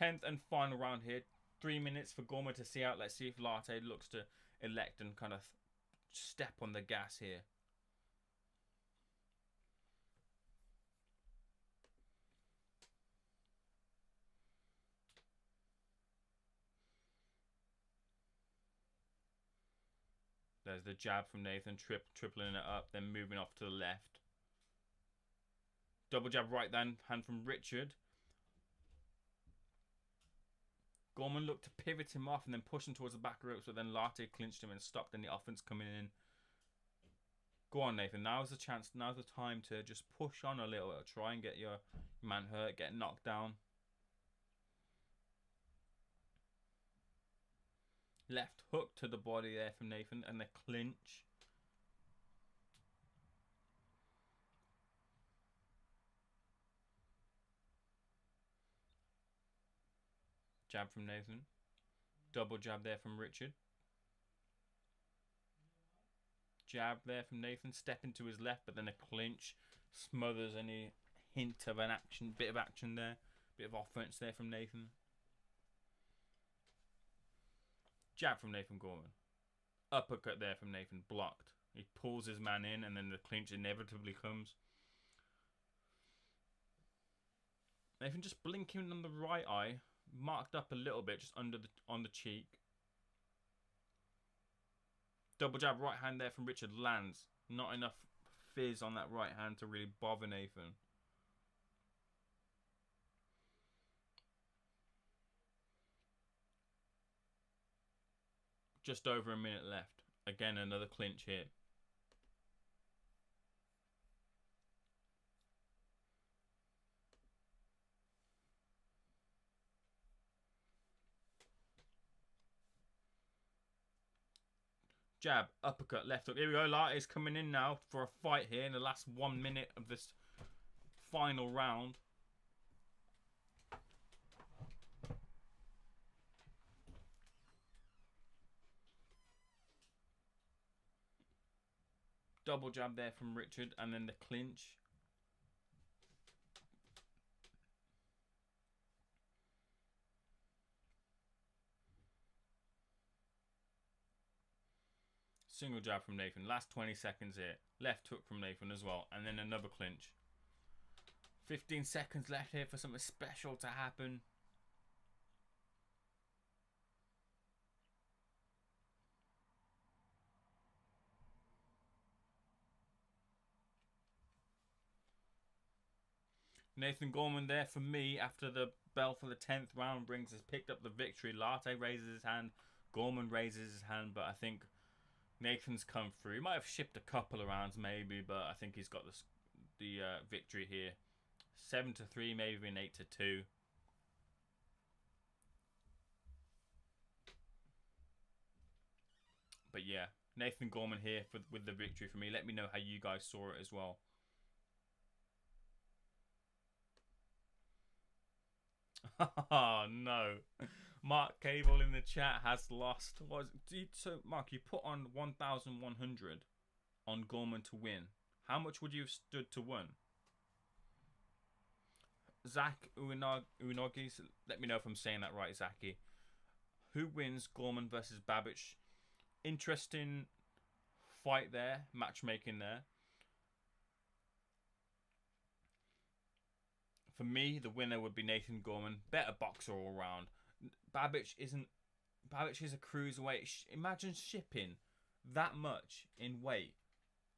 A: 10th and final round here. 3 minutes for Gorman to see out. Let's see if Lartey looks to elect and kind of step on the gas here. There's the jab from Nathan, tripling it up, then moving off to the left. Double jab right hand from Richard. Gorman looked to pivot him off and then push him towards the back ropes, but then Lartey clinched him and stopped any offense coming in. Go on, Nathan. Now's the chance, now's the time to just push on a little. Try and get your man hurt, get knocked down. Left hook to the body there from Nathan and the clinch. Jab from Nathan. Double jab there from Richard. Jab there from Nathan. Step into his left, but then a clinch. Smothers any hint of an action, bit of action there. Bit of offense there from Nathan. Jab from Nathan Gorman. Uppercut there from Nathan. Blocked. He pulls his man in and then the clinch inevitably comes. Nathan just blinking on the right eye. Marked up a little bit just under on the cheek. Double jab right hand there from Richard lands. Not enough fizz on that right hand to really bother Nathan. Just over a minute left. Again, another clinch here. Jab, uppercut, left hook. Here we go. Lartey's coming in now for a fight here in the last 1 minute of this final round. Double jab there from Richard and then the clinch. Single jab from Nathan. Last 20 seconds here. Left hook from Nathan as well. And then another clinch. 15 seconds left here for something special to happen. Nathan Gorman there for me after the bell for the 10th round has picked up the victory. Lartey raises his hand. Gorman raises his hand, but I think Nathan's come through. He might have shipped a couple of rounds maybe, but I think he's got the victory here. 7-3, maybe an 8-2. But yeah, Nathan Gorman here with the victory for me. Let me know how you guys saw it as well. Oh no, Mark Cable in the chat has lost. So Mark, you put on 1,100 on Gorman to win. How much would you have stood to win? Zach Uinogi, let me know if I'm saying that right, Zachy. Who wins Gorman versus Babic? Interesting fight there, matchmaking there. For me, the winner would be Nathan Gorman. Better boxer all round. Babic is a cruiserweight. Imagine shipping that much in weight.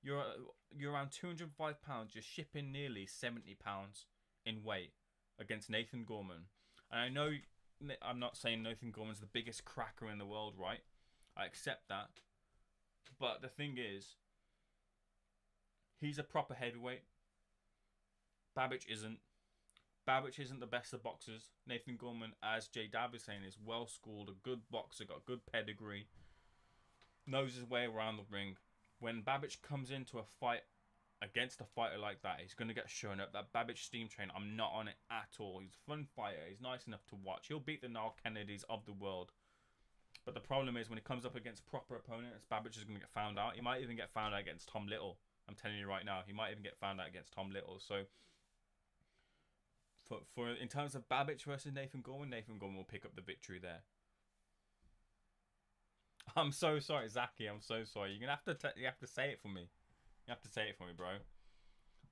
A: You're around 205 pounds. You're shipping nearly 70 pounds in weight against Nathan Gorman. And I know I'm not saying Nathan Gorman's the biggest cracker in the world, right? I accept that. But the thing is, he's a proper heavyweight. Babic isn't. Babic isn't the best of boxers. Nathan Gorman, as J Dab is saying, is well schooled, a good boxer, got good pedigree, knows his way around the ring. When Babic comes into a fight against a fighter like that, he's going to get shown up. That Babic steam train, I'm not on it at all. He's a fun fighter. He's nice enough to watch. He'll beat the Niall Kennedys of the world. But the problem is when he comes up against proper opponents, Babic is going to get found out. He might even get found out against Tom Little. I'm telling you right now, he might even get found out against Tom Little. So for in terms of Babic versus Nathan Gorman will pick up the victory there. I'm so sorry, Zachy. I'm so sorry. You're gonna have to say it for me. You have to say it for me, bro.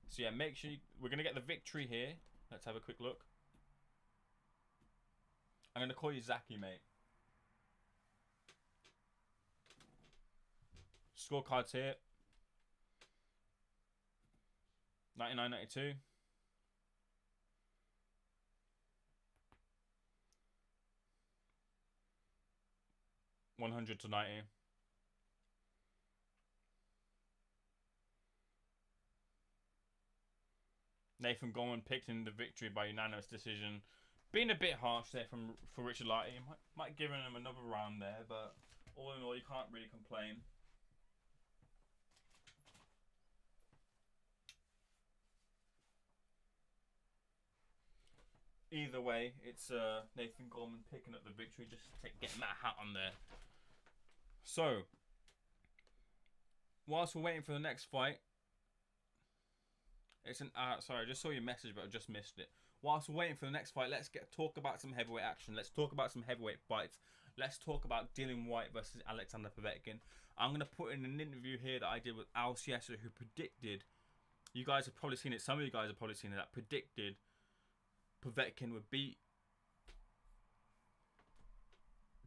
A: So yeah, make sure we're gonna get the victory here. Let's have a quick look. I'm gonna call you Zachy, mate. Scorecards here. 99.92. 100 to 90. Nathan Gorman picked in the victory by unanimous decision. Being a bit harsh there for Richard Lartey. Might give him another round there, but all in all, you can't really complain. Either way, it's Nathan Gorman picking up the victory. Just getting that hat on there. So, whilst we're waiting for the next fight, it's an sorry, I just saw your message, but I just missed it. Whilst we're waiting for the next fight, let's talk about some heavyweight action. Let's talk about some heavyweight fights. Let's talk about Dillian Whyte versus Alexander Povetkin. I'm gonna put in an interview here that I did with Al Sieser, who predicted. You guys have probably seen it. Some of you guys have probably seen it. That predicted Povetkin would beat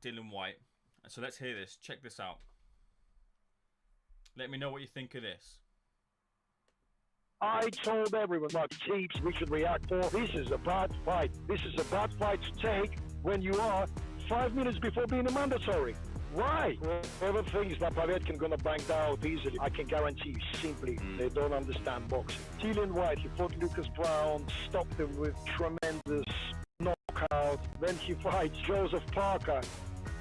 A: Dillian Whyte. So let's hear this. Check this out. Let me know what you think of this.
D: I told everyone what teams we should react for. This is a bad fight. This is a bad fight to take when you are 5 minutes before being a mandatory. Why? Whoever thinks that Povetkin gonna bank out easily, I can guarantee you, simply, they don't understand boxing. Dillian Whyte, he fought Lucas Brown, stopped him with tremendous knockout. Then he fights Joseph Parker.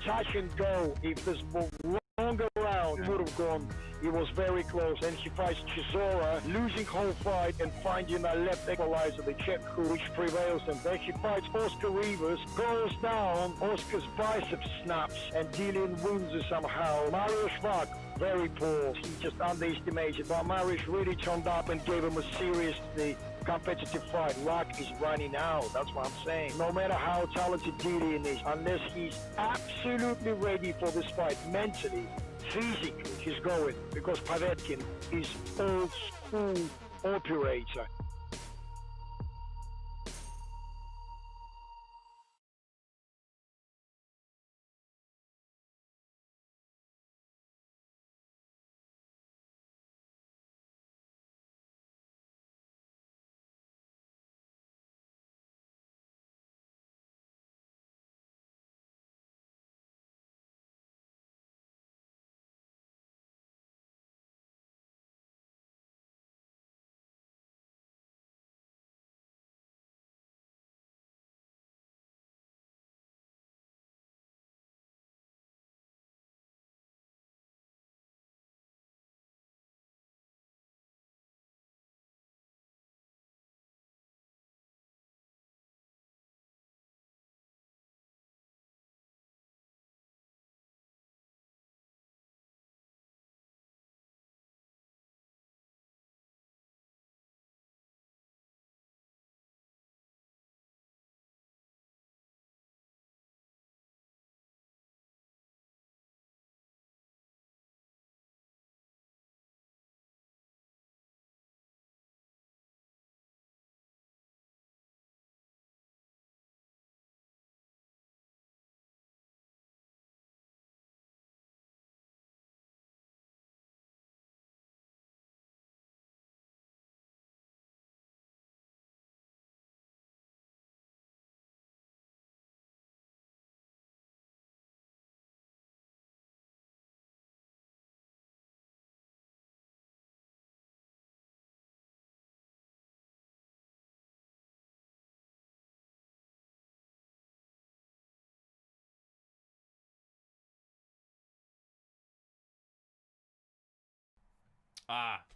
D: Touch and go. If this was longer round, it would have gone. It was very close. Then he fights Chisora, losing whole fight and finding a left equalizer, the check hook, which prevails. And then he fights Oscar Rivas, goes down, Oscar's biceps snaps, and Dillian wins it somehow. Mario Schwag, very poor. He just underestimated, but Marius really turned up and gave him a seriously competitive fight. Luck is running out, that's what I'm saying. No matter how talented Dillian is, unless he's absolutely ready for this fight mentally, physically he's going, because Povetkin is old school operator.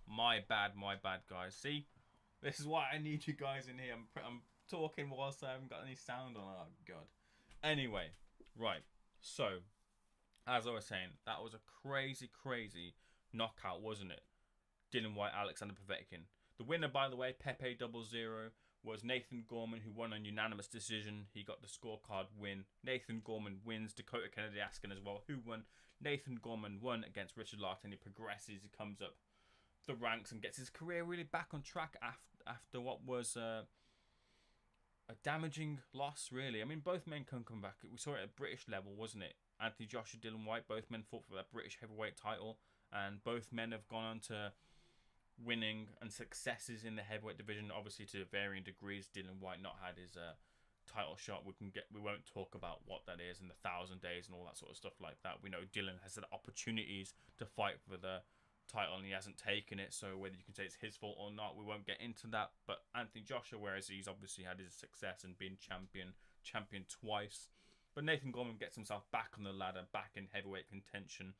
A: My bad, guys. See, this is why I need you guys in here. I'm talking whilst I haven't got any sound on. Oh god. Anyway, right. So, as I was saying, that was a crazy knockout, wasn't it? Dillian Whyte, Alexander Povetkin. The winner, by the way, Pepe 00, was Nathan Gorman, who won on unanimous decision. He got the scorecard win. Nathan Gorman wins. Dakota Kennedy asking as well, who won? Nathan Gorman won against Richard Lartey, and he progresses. He comes up the ranks and gets his career really back on track after what was a damaging loss, really. I mean, both men can come back. We saw it at British level, wasn't it? Anthony Joshua, Dillian Whyte, both men fought for that British heavyweight title, and both men have gone on to winning and successes in the heavyweight division, obviously to varying degrees. Dillian Whyte not had his title shot. We won't talk about what that is in the 1,000 days and all that sort of stuff like that. We know Dillian has had opportunities to fight for the title and he hasn't taken it, so whether you can say it's his fault or not, we won't get into that. But Anthony Joshua, whereas he's obviously had his success and been champion twice, but Nathan Gorman gets himself back on the ladder, back in heavyweight contention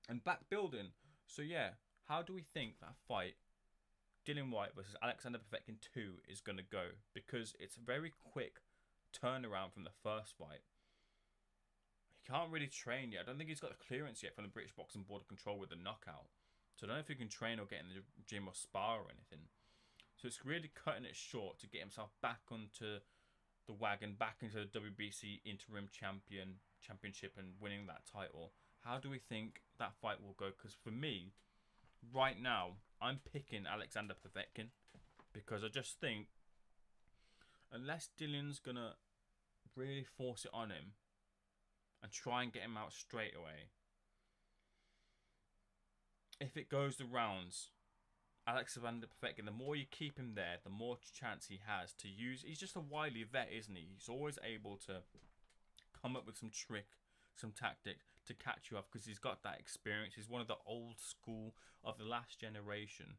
A: and back building. So yeah, how do we think that fight, Dillian Whyte versus Alexander Povetkin 2, is going to go? Because it's a very quick turnaround from the first fight. He can't really train yet. I don't think he's got the clearance yet from the British Boxing Board of Control with the knockout. So I don't know if he can train or get in the gym or spar or anything. So it's really cutting it short to get himself back onto the wagon, back into the WBC interim championship and winning that title. How do we think that fight will go? Because for me, right now, I'm picking Alexander Povetkin, because I just think unless Dillian's going to really force it on him and try and get him out straight away, if it goes the rounds, Alexander Povetkin, the more you keep him there, the more chance he has to use. He's just a wily vet, isn't he? He's always able to come up with some trick, some tactic to catch you off, because he's got that experience. He's one of the old school of the last generation,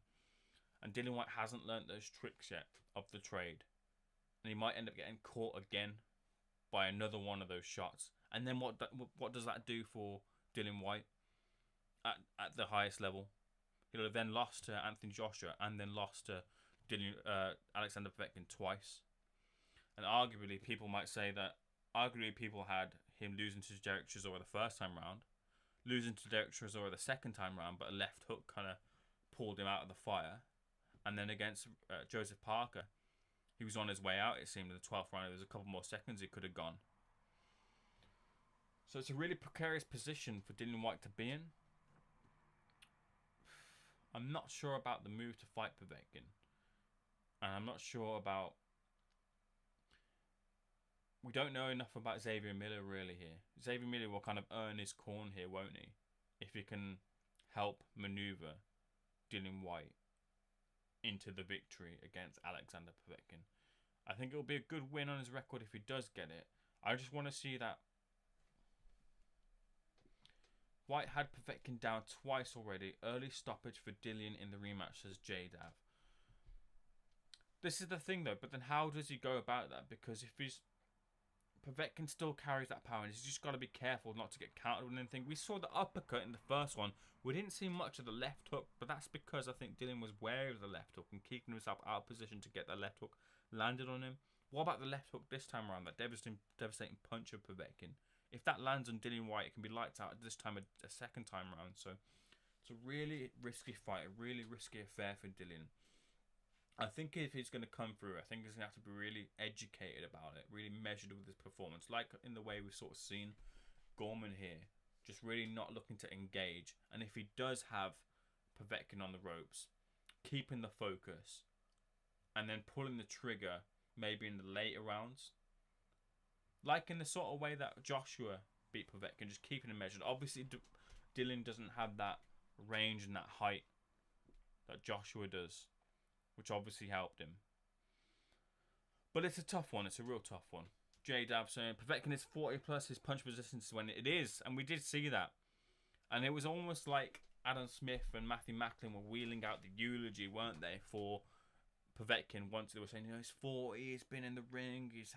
A: and Dillian Whyte hasn't learnt those tricks yet of the trade, and he might end up getting caught again by another one of those shots. And then what does that do for Dillian Whyte at the highest level? He'll have then lost to Anthony Joshua and then lost to Alexander Povetkin twice. And arguably, people might say that people had him losing to Derek Chisora the first time round, losing to Derek Chisora the second time round, but a left hook kind of pulled him out of the fire. And then against Joseph Parker, he was on his way out, it seemed, in the 12th round. There was a couple more seconds he could have gone. So it's a really precarious position for Dillian Whyte to be in. I'm not sure about the move to fight Povetkin. And I'm not sure about... We don't know enough about Xavier Miller really here. Xavier Miller will kind of earn his corn here, won't he? If he can help maneuver Dillian Whyte into the victory against Alexander Povetkin. I think it'll be a good win on his record if he does get it. I just want to see that Whyte had Povetkin down twice already. Early stoppage for Dillian in the rematch, says J-Dav. This is the thing though, but then how does he go about that? Because if he's... Povetkin still carries that power, and he's just got to be careful not to get countered with anything. We saw the uppercut in the first one. We didn't see much of the left hook, but that's because I think Dillian was wary of the left hook and keeping himself out of position to get that left hook landed on him. What about the left hook this time around? That devastating punch of Povetkin. If that lands on Dillian Whyte, it can be lights out this time a second time round. So it's a really risky fight, a really risky affair for Dillian. I think if he's going to come through, I think he's going to have to be really educated about it, really measured with his performance, like in the way we've sort of seen Gorman here, just really not looking to engage. And if he does have Povetkin on the ropes, keeping the focus, and then pulling the trigger maybe in the later rounds, like in the sort of way that Joshua beat Povetkin, just keeping him measured. Obviously, Dillian doesn't have that range and that height that Joshua does, which obviously helped him. But it's a tough one. It's a real tough one. J-Dab saying, Povetkin is 40 plus his punch resistance when it is. And we did see that. And it was almost like Adam Smith and Matthew Macklin were wheeling out the eulogy, weren't they, for Povetkin once they were saying, you know, he's 40, he's been in the ring, he's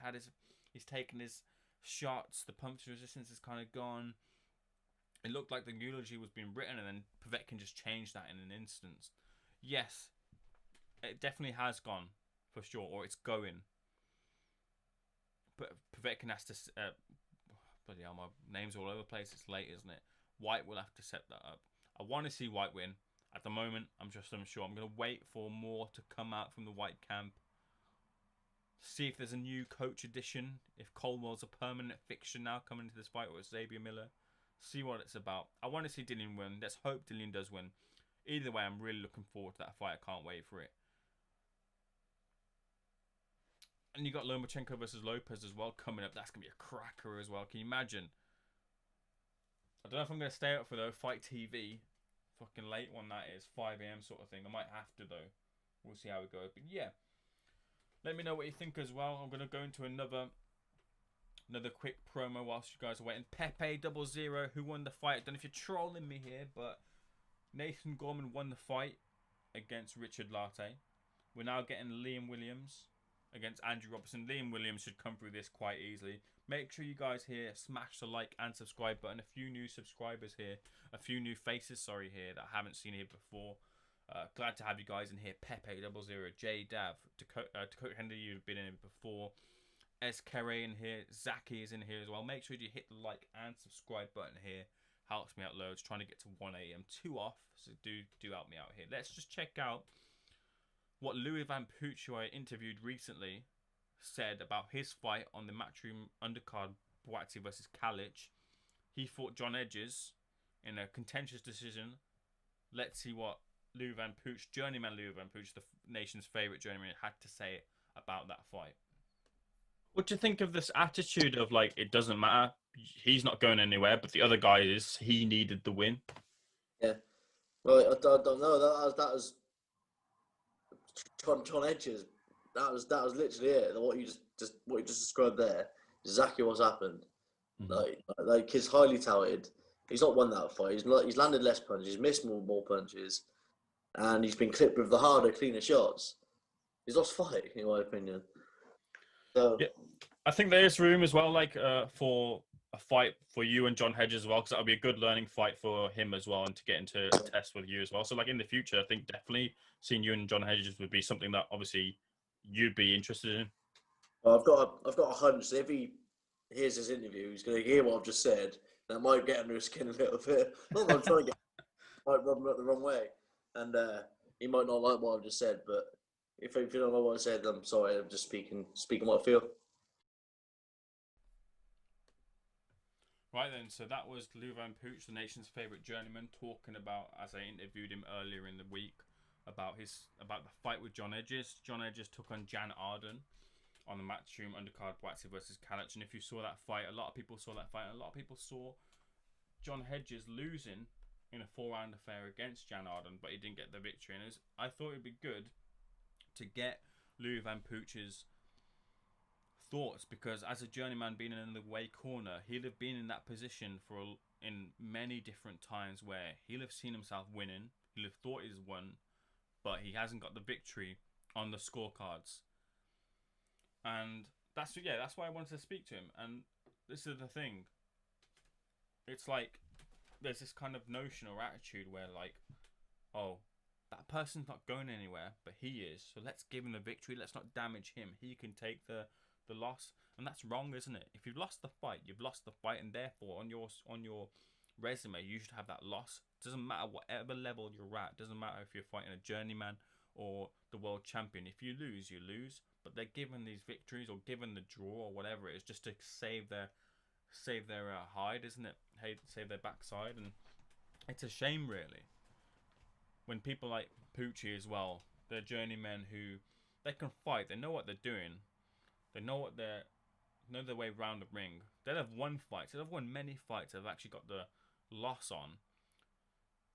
A: taken his shots, the punch resistance is kind of gone. It looked like the eulogy was being written, and then Povetkin just changed that in an instant. Yes, it definitely has gone, for sure, or it's going. But Povetkin has to... bloody hell, my name's all over the place. It's late, isn't it? Whyte will have to set that up. I want to see Whyte win. At the moment, I'm just unsure. I'm going to wait for more to come out from the Whyte camp. See if there's a new coach addition. If Colwell's a permanent fixture now coming into this fight, or it's Xavier Miller. See what it's about. I want to see Dillian win. Let's hope Dillian does win. Either way, I'm really looking forward to that fight. I can't wait for it. And you got Lomachenko versus Lopez as well coming up. That's going to be a cracker as well. Can you imagine? I don't know if I'm going to stay up for, though, Fight TV. Fucking late one that is. 5 AM sort of thing. I might have to, though. We'll see how it goes. But yeah. Let me know what you think as well. I'm going to go into another quick promo whilst you guys are waiting. Pepe00, who won the fight. I don't know if you're trolling me here, but Nathan Gorman won the fight against Richard Lartey. We're now getting Liam Williams against Andrew Robertson. Liam Williams should come through this quite easily. Make sure you guys here smash the like and subscribe button. A few new subscribers here. A few new faces, here, that I haven't seen here before. Glad to have you guys in here. Pepe00, J-Dav, Dakota Henry, you've been in here before. Kere in here. Zaki is in here as well. Make sure you hit the like and subscribe button here. Helps me out loads. Trying to get to 1 AM. 2 off. So do help me out here. Let's just check out what Louis Van Pooch, who I interviewed recently, said about his fight on the Matchroom undercard, Boaty versus Kalic. He fought John Edges in a contentious decision. Let's see what Louis Van Pooch, Journeyman Louis Van Pooch, the nation's favourite journeyman, had to say about that fight. What do you think of this attitude of, like, it doesn't matter, he's not going anywhere, but the other guy is, he needed the win? Yeah.
C: Well, I don't know. That was John Edges. That was literally it. What you just described there is exactly what's happened. Mm-hmm. Like he's highly touted. He's not won that fight. He's landed less punches. He's missed more punches, and he's been clipped with the harder, cleaner shots. He's lost fight, in my opinion. So
A: yeah, I think there is room as well, like for a fight for you and John Hedges as well, because that'll be a good learning fight for him as well, and to get into a test with you as well. So, like, in the future, I think definitely seeing you and John Hedges would be something that obviously you'd be interested in.
C: Well, I've got a hunch that if he hears this interview, he's going to hear what I've just said. That might get under his skin a little bit. Not that I'm trying to might rub him up the wrong way, and he might not like what I've just said. But if you don't know what I said, I'm sorry. I'm just speaking what I feel.
A: Right then, so that was Lou Van Pooch, the nation's favourite journeyman, talking about, as I interviewed him earlier in the week, about the fight with John Edges. John Edges took on Jan Arden on the Matchroom undercard, Waxy versus Kalic. And if you saw that fight, a lot of people saw that fight, and a lot of people saw John Hedges losing in a 4-round affair against Jan Arden, but he didn't get the victory. And I thought it'd be good to get Lou Van Pooch's thoughts, because as a journeyman being in the way corner, he'll have been in that position in many different times where he'll have seen himself winning, he'll have thought he's won, but he hasn't got the victory on the scorecards. And that's why I wanted to speak to him. And this is the thing, it's like there's this kind of notion or attitude where like, oh, that person's not going anywhere, but he is, so let's give him the victory, let's not damage him, he can take the loss. And that's wrong, isn't it? If you've lost the fight, you've lost the fight, and therefore on your resume you should have that loss. Doesn't matter whatever level you're at, doesn't matter if you're fighting a journeyman or the world champion. If you lose, you lose. But they're given these victories or given the draw or whatever it is just to save their hide, isn't it? Save their backside. And it's a shame, really, when people like Poochie as well, they're journeymen who they can fight, they know what they're doing, they know their way around the ring. They'll have won fights, they'll have won many fights, they've actually got the loss on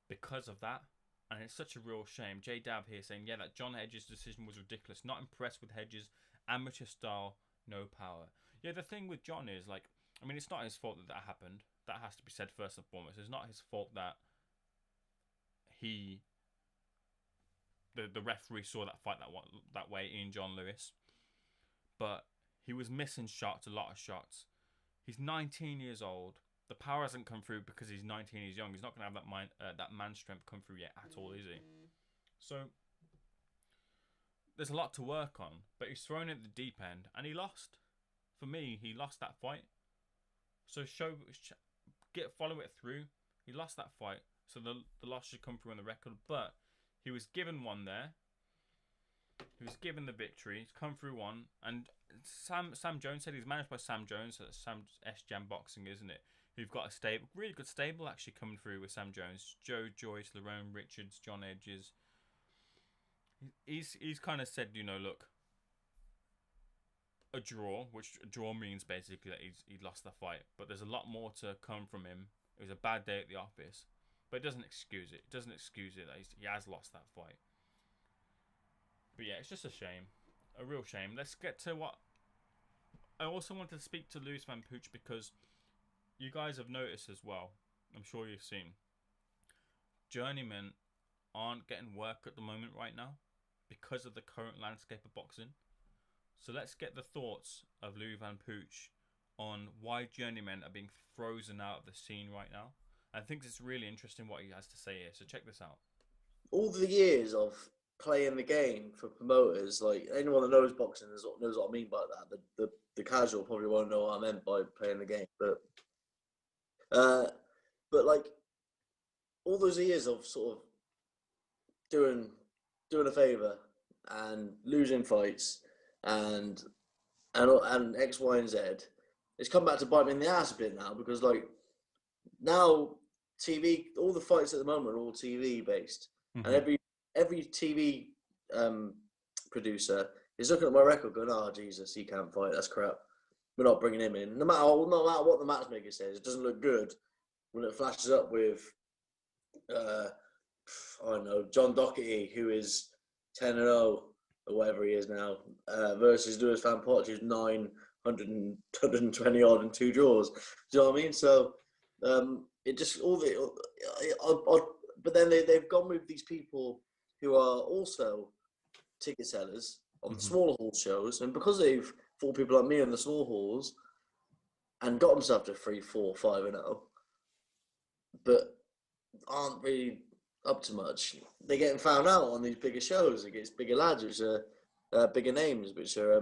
A: because of that. And it's such a real shame. J Dab here saying, yeah, that John Hedges' decision was ridiculous. Not impressed with Hedges. Amateur style, no power. Yeah, the thing with John is, like, I mean, it's not his fault that happened. That has to be said first and foremost. It's not his fault that the referee saw that fight that way in John Lewis. But he was missing shots, a lot of shots. He's 19 years old. The power hasn't come through because he's 19, he's young. He's not going to have that man strength come through yet at all, is he? So there's a lot to work on, but he's thrown at the deep end and he lost. For me, he lost that fight. So follow it through. He lost that fight, so the loss should come through on the record. But he was given one there. He was given the victory. He's come through one, and Sam Jones said he's managed by Sam Jones. So that's Sam's S-Jam Boxing, isn't it? Who've got a stable, really good stable actually coming through with Sam Jones, Joe Joyce, Lerone Richards, John Edges. He's kind of said, look, a draw means basically that he lost the fight, but there's a lot more to come from him. It was a bad day at the office, but it doesn't excuse it. It doesn't excuse it that he has lost that fight. But yeah, it's just a shame, a real shame. Let's get to what I also wanted to speak to Lou Van Pooch, because you guys have noticed as well, I'm sure you've seen, journeymen aren't getting work at the moment right now because of the current landscape of boxing. So let's get the thoughts of Lou Van Pooch on why journeymen are being frozen out of the scene right now. I think it's really interesting what he has to say here, so check this out.
C: All the years of playing the game for promoters, like anyone that knows boxing knows what I mean by that. The casual probably won't know what I meant by playing the game, but like all those years of sort of doing a favour and losing fights and X, Y, and Z, it's come back to bite me in the ass a bit now, because like now TV, all the fights at the moment are all TV based, and every TV producer is looking at my record going, oh Jesus, he can't fight, that's crap, we're not bringing him in. No matter what the matchmaker says, it doesn't look good when it flashes up with I don't know, John Doherty, who is 10-0 or whatever he is now, versus Lewis Van Pooch, who's 120 odd and 2 draws. Do you know what I mean? So it just but then they've gone with these people who are also ticket sellers on smaller hall shows, and because they've fought people like me in the small halls and got themselves to 3, 4, 5-0, but aren't really up to much, they're getting found out on these bigger shows against bigger lads, which are bigger names, which are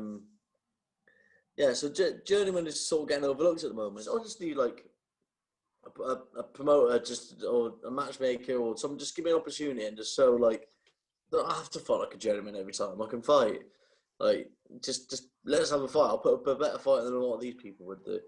C: so Journeyman is sort of getting overlooked at the moment. I just need like a promoter, or a matchmaker, or someone just give me an opportunity, and just so like I don't have to fight like a Journeyman every time. I can fight, like just let us have a fight. I'll put up a better fight than what these people would do.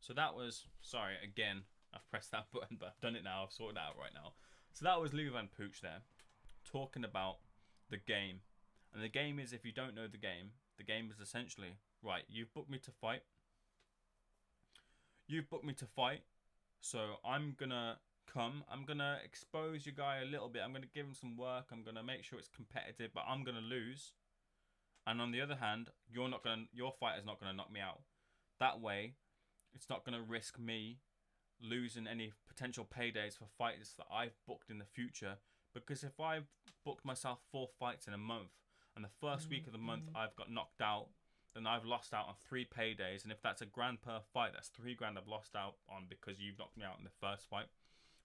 A: So that was, sorry, again, I've pressed that button, but I've done it now. I've sorted it out right now. So that was Louis Van Pooch there, talking about the game. And the game is, if you don't know the game is essentially, right, you've booked me to fight. So I'm going to come. I'm going to expose your guy a little bit. I'm going to give him some work. I'm going to make sure it's competitive, but I'm going to lose. And on the other hand, your fighter's not going to knock me out. That way, it's not going to risk me losing any potential paydays for fights that I've booked in the future. Because if I've booked myself 4 fights in a month, and the first week of the month I've got knocked out, then I've lost out on 3 paydays. And if that's $1,000 per fight, that's $3,000 I've lost out on because you've knocked me out in the first fight.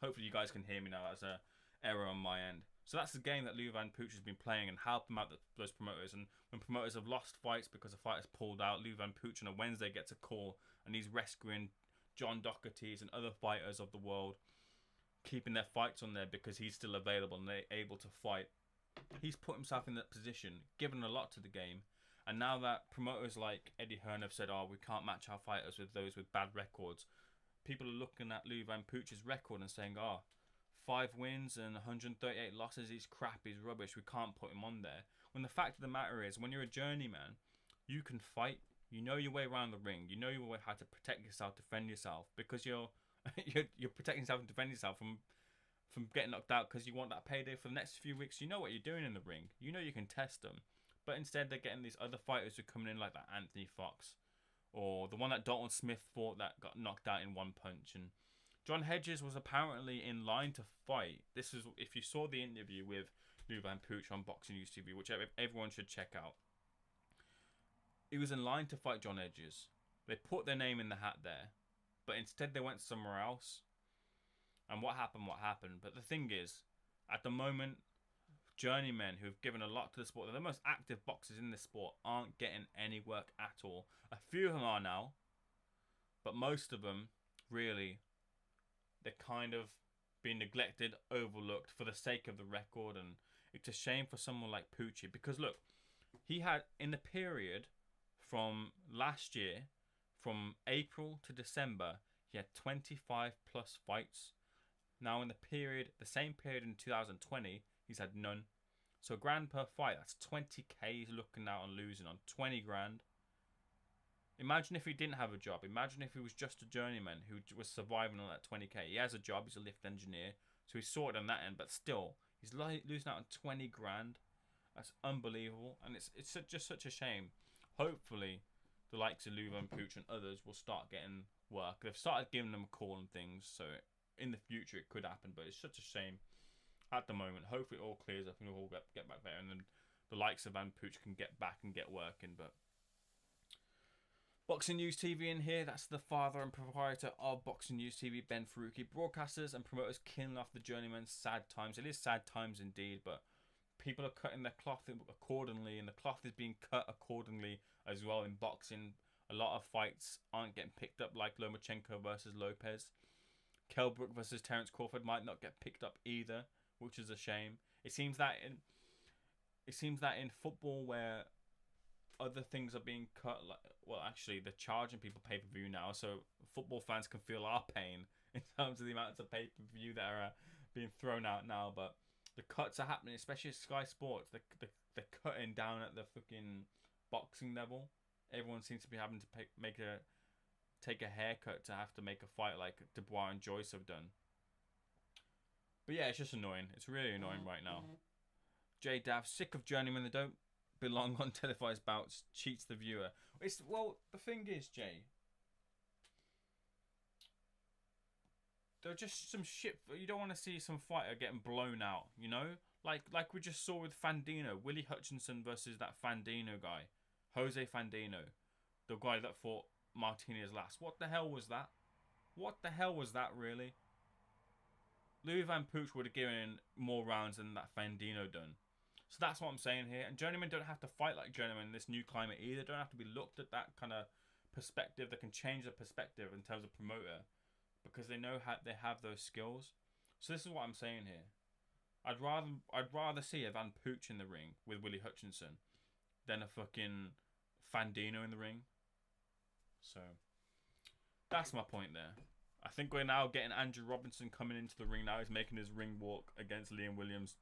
A: Hopefully you guys can hear me now. That's an error on my end. So that's the game that Louis Van Pooch has been playing and helping out those promoters. And when promoters have lost fights because a fighter's pulled out, Louis Van Pooch on a Wednesday gets a call and he's rescuing John Doherty's and other fighters of the world, keeping their fights on there because he's still available and they're able to fight. He's put himself in that position, given a lot to the game. And now that promoters like Eddie Hearn have said, oh, we can't match our fighters with those with bad records, people are looking at Louis Van Pooch's record and saying, oh, 5 wins and 138 losses, he's crap, he's rubbish, we can't put him on there. When the fact of the matter is, when you're a journeyman, you can fight, you know your way around the ring, you know your way how to protect yourself, defend yourself, because you're protecting yourself and defending yourself from getting knocked out because you want that payday for the next few weeks. You know what you're doing in the ring, you know you can test them. But instead they're getting these other fighters who are coming in like that Anthony Fox, or the one that Dalton Smith fought that got knocked out in 1 punch. And John Hedges was apparently in line to fight. This is, if you saw the interview with Louis Van Pooch on Boxing News TV, which everyone should check out. He was in line to fight John Hedges. They put their name in the hat there, but instead they went somewhere else. And what happened. But the thing is, at the moment, journeymen who've given a lot to the sport, they're the most active boxers in this sport, aren't getting any work at all. A few of them are now, but most of them, really, they're kind of being neglected, overlooked for the sake of the record. And it's a shame for someone like Poochie, because look, he had, in the period from last year, from April to December, he had 25 plus fights. Now in the same period in 2020, he's had none. So $1,000 per fight, that's 20k he's looking out on losing on, 20 grand. Imagine if he didn't have a job. Imagine if he was just a journeyman who was surviving on that 20k. He has a job, he's a lift engineer, so he's sorted on that end, but still, he's losing out on 20 grand. That's unbelievable, and it's just such a shame. Hopefully, the likes of Louis Van Pooch and others will start getting work. They've started giving them a call and things, so in the future it could happen, but it's such a shame at the moment. Hopefully it all clears up and we'll all get back there, and then the likes of Van Pooch can get back and get working. But Boxing News TV in here, that's the father and proprietor of Boxing News TV, Ben Faruqi. Broadcasters and promoters killing off the journeyman. Sad times. It is sad times indeed, but people are cutting their cloth accordingly, and the cloth is being cut accordingly as well in boxing. A lot of fights aren't getting picked up, like Lomachenko versus Lopez. Kell Brook versus Terence Crawford might not get picked up either, which is a shame. It seems that in football, where other things are being cut, actually they're charging people pay-per-view now, so football fans can feel our pain in terms of the amounts of pay-per-view that are being thrown out now. But the cuts are happening, especially at Sky Sports. They're cutting down at the fucking boxing level. Everyone seems to be having to take a haircut to have to make a fight like Dubois and Joyce have done. But yeah, it's just annoying. It's really annoying right now. Jay Dav, sick of journeymen that don't belong on televised bouts, cheats the viewer. The thing is, Jay, they're just some shit. You don't want to see some fighter getting blown out, you know? Like we just saw with Fandino, Willie Hutchinson versus that Fandino guy, Jose Fandino, the guy that fought Martinez last. What the hell was that? What the hell was that, really? Louis Van Pooch would have given more rounds than that Fandino done. So that's what I'm saying here. And journeymen don't have to fight like journeymen in this new climate either. Don't have to be looked at that kind of perspective. They can change the perspective in terms of promoter, because they know how they have those skills. So this is what I'm saying here. I'd rather see a Van Pooch in the ring with Willie Hutchinson than a fucking Fandino in the ring. So That's my point there. I think we're now getting Andrew Robinson coming into the ring now. He's making his ring walk against Liam Williams.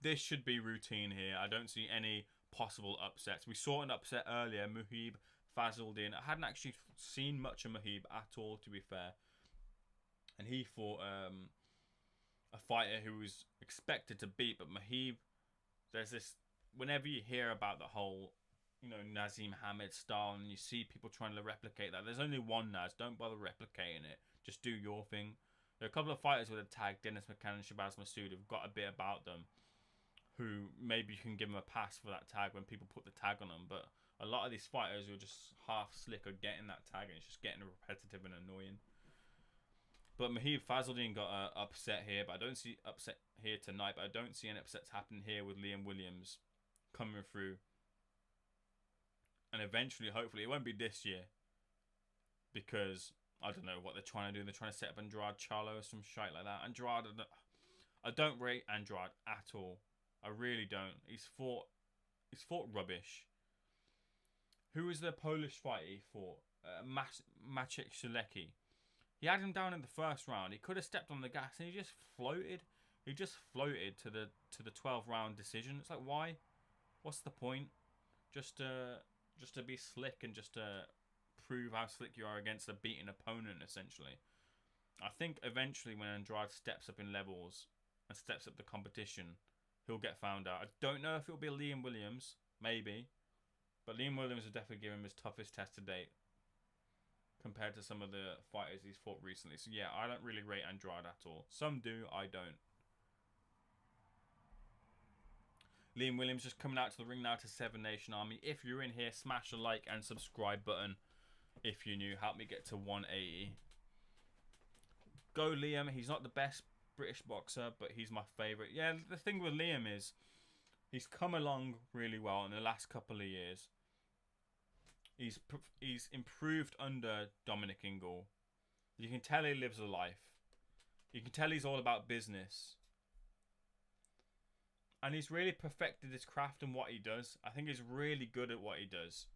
A: This should be routine here. I don't see any possible upsets. We saw an upset earlier, Muhib Fazaldin. I hadn't actually seen much of Muhib at all, to be fair. And he fought a fighter who was expected to beat, but Muhib, there's this, whenever you hear about the whole, you know, Nazim Hamed style, and you see people trying to replicate that, there's only one Naz. Don't bother replicating it. Just do your thing. There are a couple of fighters with a tag, Dennis McCann and Shabazz Massoud, have got a bit about them, who maybe you can give them a pass for that tag when people put the tag on them. But a lot of these fighters who are just half slick are getting that tag, and it's just getting repetitive and annoying. But Muhib Fazaldin got upset here, but I don't see upset here tonight. But I don't see any upsets happening here with Liam Williams coming through. And eventually, hopefully, it won't be this year, because I don't know what they're trying to do. They're trying to set up Andrade Charlo or some shite like that. Andrade, I don't rate Andrade at all. I really don't. He's fought rubbish. Who was the Polish fighter he fought? Maciek Sielecki. He had him down in the first round. He could have stepped on the gas, and he just floated. He just floated to the 12th round decision. It's like, why? What's the point? Just to be slick and just to prove how slick you are against a beaten opponent, essentially. I think eventually when Andrade steps up in levels and steps up the competition, he'll get found out. I don't know if it'll be Liam Williams, maybe, but Liam Williams will definitely give him his toughest test to date compared to some of the fighters he's fought recently. So yeah, I don't really rate Andrade at all. Some do, I don't. Liam Williams just coming out to the ring now to Seven Nation Army. If you're in here, smash the like and subscribe button. If you're new, help me get to 180. Go Liam. He's not the best British boxer, but he's my favourite. Yeah, the thing with Liam is he's come along really well in the last couple of years. He's improved under Dominic Ingle. You can tell he lives a life. You can tell he's all about business. And he's really perfected his craft and what he does. I think he's really good at what he does.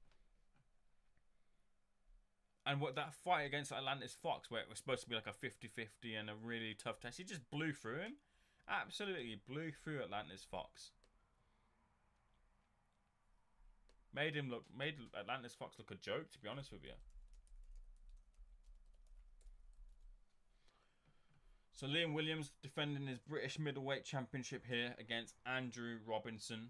A: And what that fight against Atlantis Fox, where it was supposed to be like a 50-50 and a really tough test, he just blew through him. Absolutely blew through Atlantis Fox. Made Atlantis Fox look a joke, to be honest with you. So Liam Williams defending his British middleweight championship here against Andrew Robinson.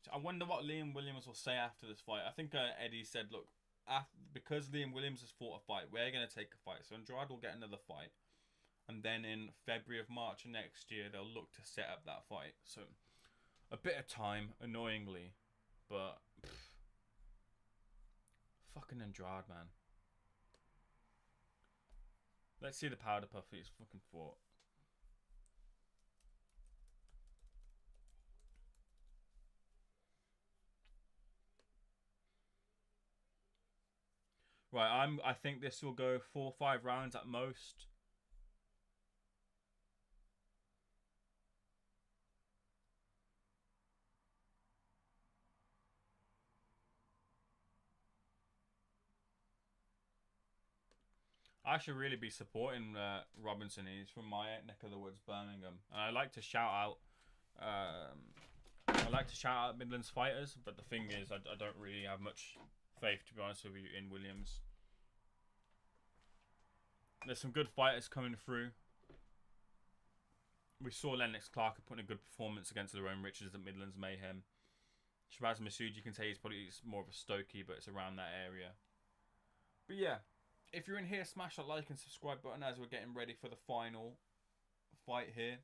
A: So I wonder what Liam Williams will say after this fight. I think Eddie said, look, because Liam Williams has fought a fight, we're going to take a fight. So Andrade will get another fight. And then in February of March next year, they'll look to set up that fight. So, a bit of time, annoyingly. But, fucking Andrade, man. Let's see the powder puff he's fucking fought. Right, I think this will go 4 or 5 rounds at most. I should really be supporting Robinson. He's from my neck of the woods, Birmingham, and I like to shout out. Midlands fighters, but the thing is, I don't really have much faith, to be honest with you, in Williams. There's some good fighters coming through. We saw Lennox Clark putting a good performance against Lerone Richards at Midlands Mayhem. Shabazz Massoud, you can say he's more of a Stokey, but it's around that area. But yeah. If you're in here, smash that like and subscribe button as we're getting ready for the final fight here.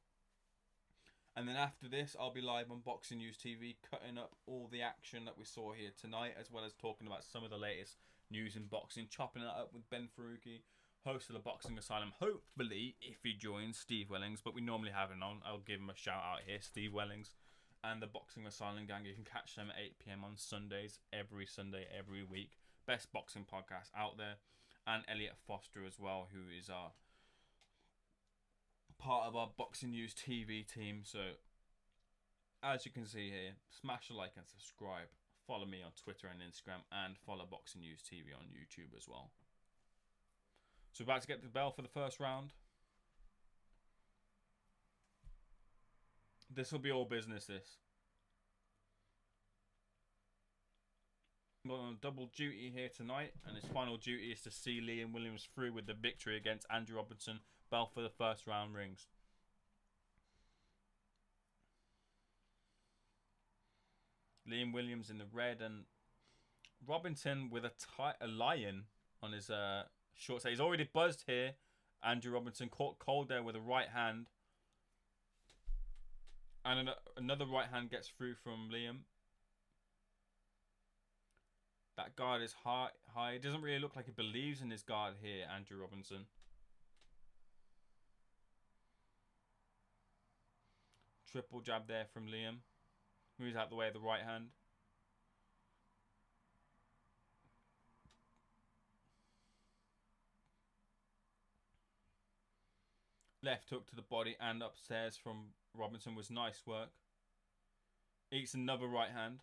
A: And then after this, I'll be live on Boxing News TV, cutting up all the action that we saw here tonight, as well as talking about some of the latest news in boxing, chopping it up with Ben Faruqi, host of the Boxing Asylum. Hopefully, if he joins, Steve Wellings, but we normally have him on. I'll give him a shout out here, Steve Wellings and the Boxing Asylum gang. You can catch them at 8 PM on Sundays, every Sunday, every week. Best boxing podcast out there. And Elliot Foster as well, who is our part of our Boxing News TV team. So, as you can see here, smash the like and subscribe. Follow me on Twitter and Instagram, and follow Boxing News TV on YouTube as well. So, we're about to get the bell for the first round. This will be all business, this. Got on double duty here tonight, and his final duty is to see Liam Williams through with the victory against Andrew Robinson. Bell for the first round rings. Liam Williams in the red, and Robinson with a lion on his short set. He's already buzzed here. Andrew Robinson caught cold there with a right hand. And another right hand gets through from Liam. That guard is high. It doesn't really look like he believes in his guard here, Andrew Robinson. Triple jab there from Liam. Moves out the way of the right hand. Left hook to the body and upstairs from Robinson was nice work. Eats another right hand.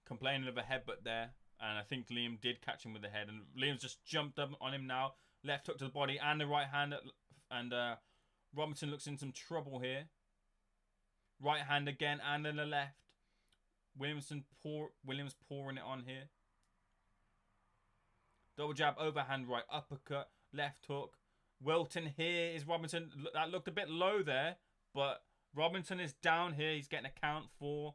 A: Complaining of a headbutt there. And I think Liam did catch him with the head. And Liam's just jumped up on him now. Left hook to the body and the right hand. And Robinson looks in some trouble here. Right hand again and then the left. Williams pouring it on here. Double jab, overhand right, uppercut, left hook. Wilton here is Robinson. That looked a bit low there. But Robinson is down here. He's getting a count. 4,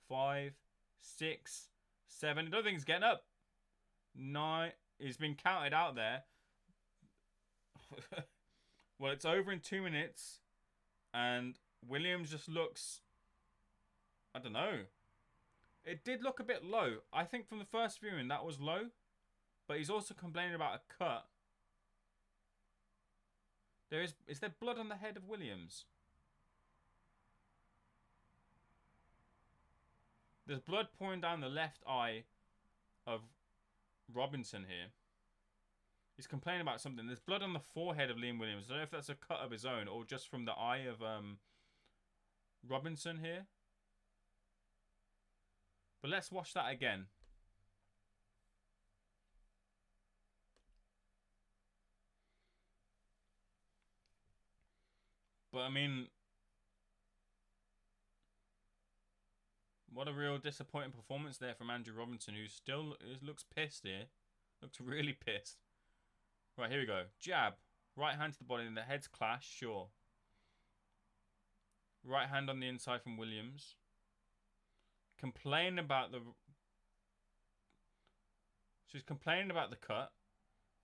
A: 5, 6, 7. I don't think he's getting up. 9. He's been counted out there. Well, it's over in 2 minutes. And Williams just looks... I don't know. It did look a bit low. I think from the first viewing that was low. But he's also complaining about a cut. Is there blood on the head of Williams? There's blood pouring down the left eye of Robinson here. He's complaining about something. There's blood on the forehead of Liam Williams. I don't know if that's a cut of his own or just from the eye of Robinson here. But let's watch that again. But I mean, what a real disappointing performance there from Andrew Robinson, who still looks pissed here. Looks really pissed. Right, here we go. Jab. Right hand to the body and the heads clash, sure. Right hand on the inside from Williams. She's complaining about the cut.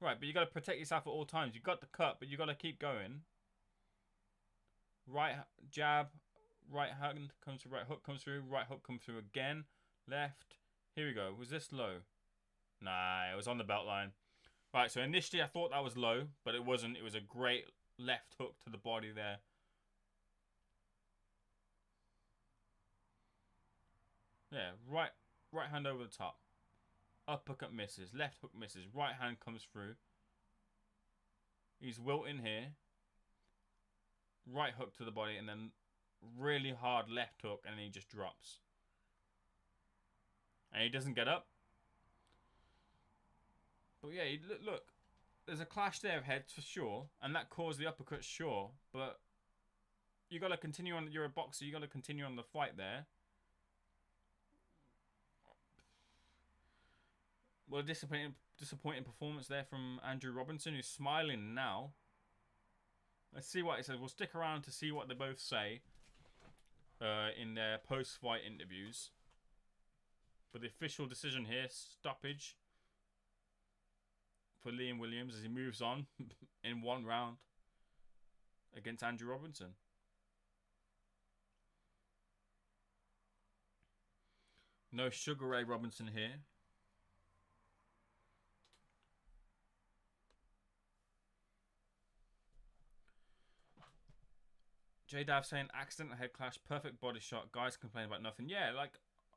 A: Right, but you got to protect yourself at all times. You got the cut, but you got to keep going. Right jab, right hand comes through, right hook comes through, right hook comes through again. Left. Here we go. Was this low? Nah, it was on the belt line. Right, so initially I thought that was low, but it wasn't. It was a great left hook to the body there. Yeah, right hand over the top. Uppercut misses. Left hook misses. Right hand comes through. He's wilting here. Right hook to the body and then really hard left hook and then he just drops. And he doesn't get up. But yeah, look. There's a clash there of heads for sure. And that caused the uppercut, sure. But you got to continue on. You're a boxer. You got to continue on the fight there. Well, a disappointing performance there from Andrew Robinson, who's smiling now. Let's see what he says. We'll stick around to see what they both say in their post-fight interviews. But the official decision here, stoppage for Liam Williams as he moves on in 1 round against Andrew Robinson. No Sugar Ray Robinson here. J-Dav saying accidental head clash, perfect body shot, guys complain about nothing. Yeah, like,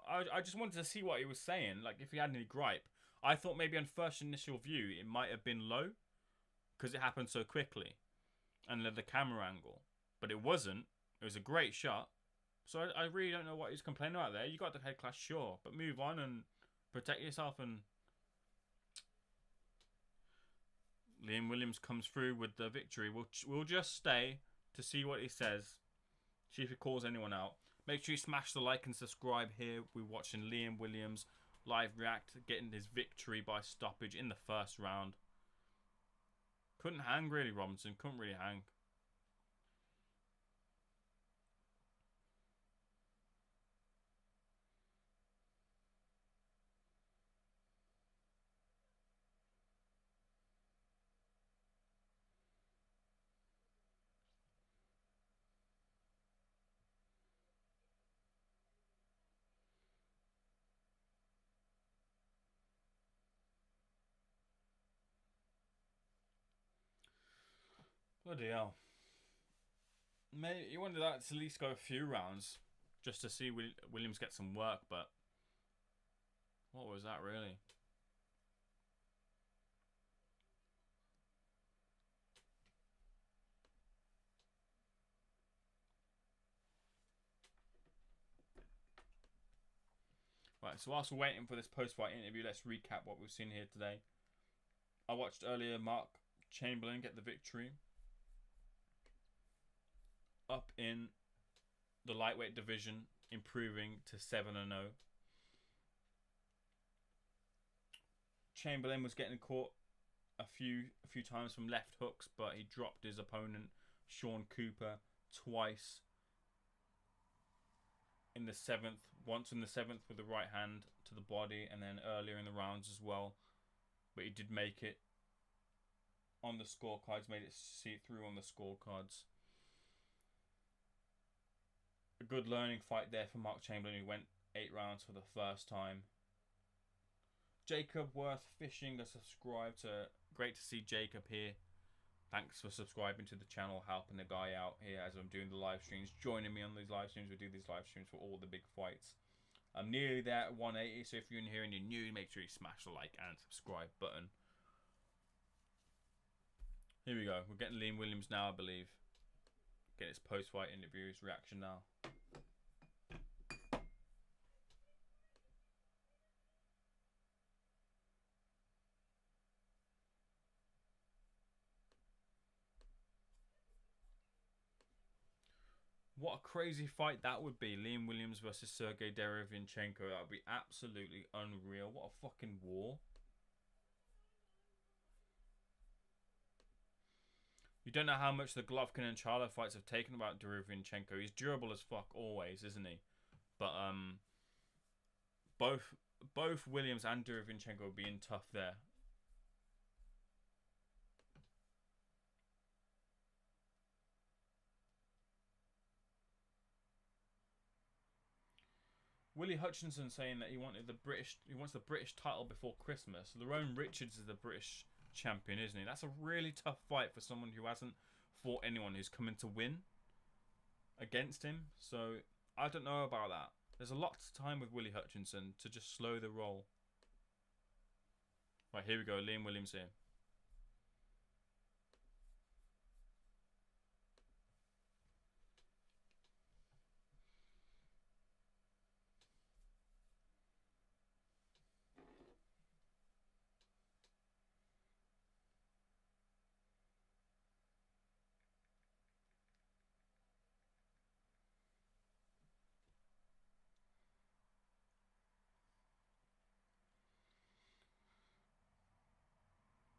A: I just wanted to see what he was saying, like, if he had any gripe. I thought maybe on first initial view it might have been low because it happened so quickly and the camera angle. But it wasn't. It was a great shot. So I really don't know what he's complaining about there. You got the head clash, sure, but move on and protect yourself. And Liam Williams comes through with the victory. We'll just stay to see what he says. See if he calls anyone out. Make sure you smash the like and subscribe here. We're watching Liam Williams live react, getting his victory by stoppage in the first round. Couldn't hang really, Robinson. Couldn't really hang. Bloody hell. Maybe you wanted that to at least go a few rounds just to see Williams get some work, but what was that really? Right, so whilst we're waiting for this post-fight interview, let's recap what we've seen here today. I watched earlier Mark Chamberlain get the victory up in the lightweight division, improving to 7-0. Chamberlain was getting caught a few times from left hooks, but he dropped his opponent Sean Cooper twice in the 7th. Once in the 7th with the right hand to the body, and then earlier in the rounds as well. But he did make it on the scorecards, made it see through on the scorecards. A good learning fight there for Mark Chamberlain, who went 8 rounds for the first time. Jacob Worth Fishing, a subscribe to. Great to see Jacob here. Thanks for subscribing to the channel, helping the guy out here as I'm doing the live streams, joining me on these live streams. We do these live streams for all the big fights. I'm nearly there at 180, so if you're in here and you're new, make sure you smash the like and subscribe button. Here we go. We're getting Liam Williams now, I believe. Get his post-fight interview, his reaction now. What a crazy fight that would be. Liam Williams versus Sergey Derevinchenko. That would be absolutely unreal. What a fucking war. You don't know how much the Golovkin and Charlo fights have taken about Derevinchenko. He's durable as fuck always, isn't he? But both Williams and Derevinchenko being tough there. Willie Hutchinson saying that he wants the British title before Christmas. Lerone Richards is the British champion, isn't he? That's a really tough fight for someone who hasn't fought anyone who's coming to win against him. So I don't know about that. There's a lot of time with Willie Hutchinson to just slow the roll. Right, here we go. Liam Williams here.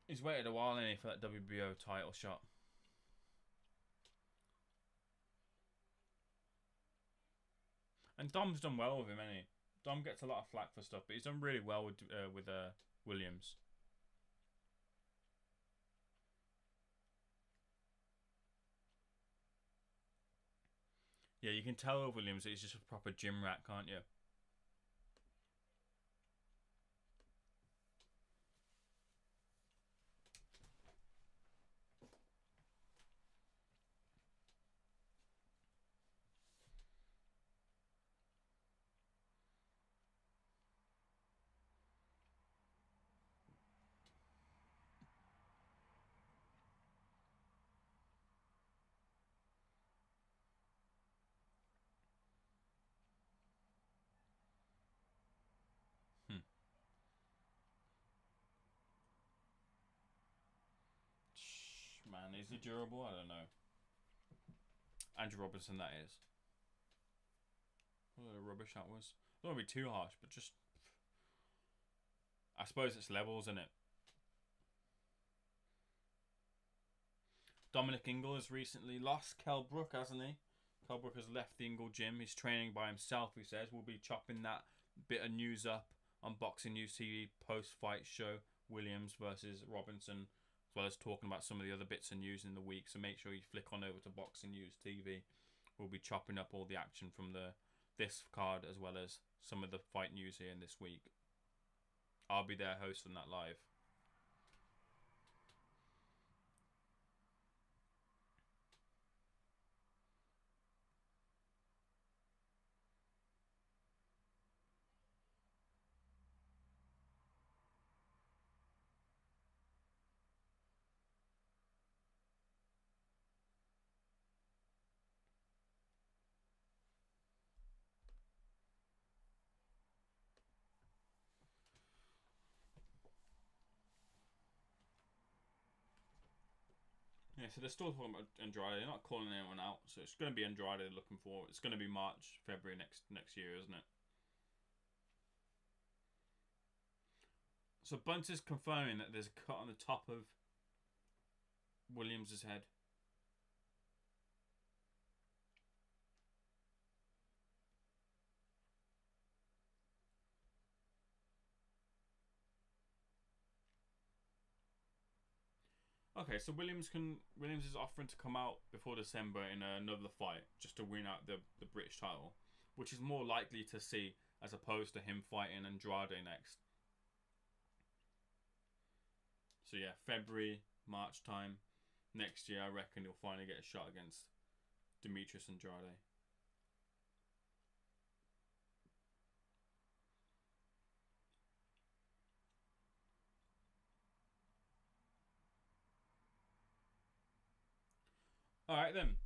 A: He's waited a while, ain't he, for that WBO title shot. And Dom's done well with him, ain't he? Dom gets a lot of flack for stuff, but he's done really well with Williams. Yeah, you can tell with Williams that he's just a proper gym rat, can't you? And is he durable? I don't know. Andrew Robinson, that is. What a rubbish that was. I don't want to be too harsh, but just... I suppose it's levels, isn't it? Dominic Ingle has recently lost Kell Brook, hasn't he? Kell Brook has left the Ingle gym. He's training by himself, he says. We'll be chopping that bit of news up on Boxing News TV post-fight show. Williams versus Robinson, as well as talking about some of the other bits of news in the week. So make sure you flick on over to Boxing News TV. We'll be chopping up all the action from this card, as well as some of the fight news here in this week. I'll be there hosting that live. Yeah, so they're still talking about Andrade. They're not calling anyone out, so it's going to be Andrade they're looking for. It's going to be March, February next year, isn't it? So Bunt is confirming that there's a cut on the top of Williams' head. Okay, so Williams is offering to come out before December in another fight just to win out the British title, which is more likely to see as opposed to him fighting Andrade next. So yeah, February, March time next year, I reckon he'll finally get a shot against Demetrius Andrade. Alright then,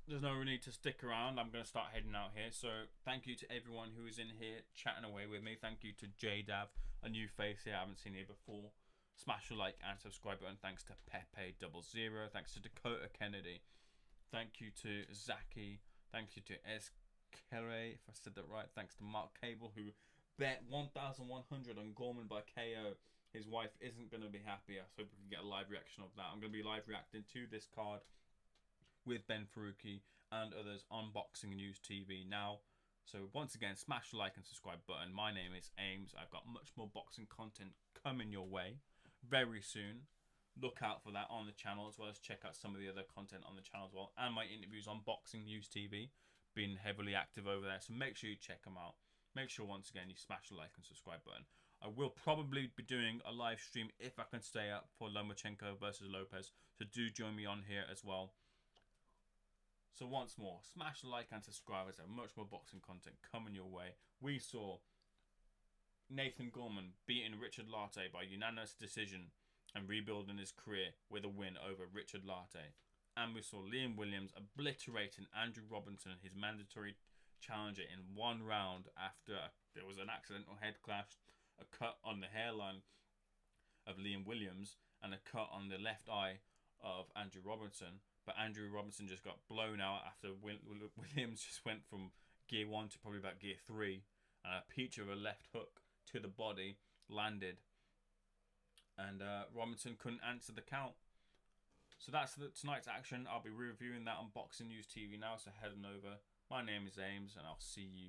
A: there's no need to stick around. I'm going to start heading out here. So thank you to everyone who is in here chatting away with me. Thank you to JDav, a new face here I haven't seen here before. Smash the like and subscribe button. Thanks to Pepe00. Thanks to Dakota Kennedy. Thank you to Zaki. Thank you to Eskere, if I said that right. Thanks to Mark Cable, who bet 1,100 on Gorman by KO. His wife isn't going to be happy. I hope we can get a live reaction of that. I'm going to be live reacting to this card with Ben Faruqi and others on Boxing News TV now. So once again, smash the like and subscribe button. My name is Ames. I've got much more boxing content coming your way very soon. Look out for that on the channel, as well as check out some of the other content on the channel as well, and my interviews on Boxing News TV. Been heavily active over there, so make sure you check them out. Make sure once again you smash the like and subscribe button. I will probably be doing a live stream if I can stay up for Lomachenko versus Lopez, so do join me on here as well. So once more, smash the like and subscribe. There's much more boxing content coming your way. We saw Nathan Gorman beating Richard Lartey by unanimous decision and rebuilding his career with a win over Richard Lartey. And we saw Liam Williams obliterating Andrew Robinson, his mandatory challenger, in one round after there was an accidental head clash, a cut on the hairline of Liam Williams, and a cut on the left eye of Andrew Robinson. But Andrew Robinson just got blown out after Williams just went from gear 1 to probably about gear 3. And a peach of a left hook to the body landed. And Robinson couldn't answer the count. So that's tonight's action. I'll be reviewing that on Boxing News TV now, so head on over. My name is Ames, and I'll see you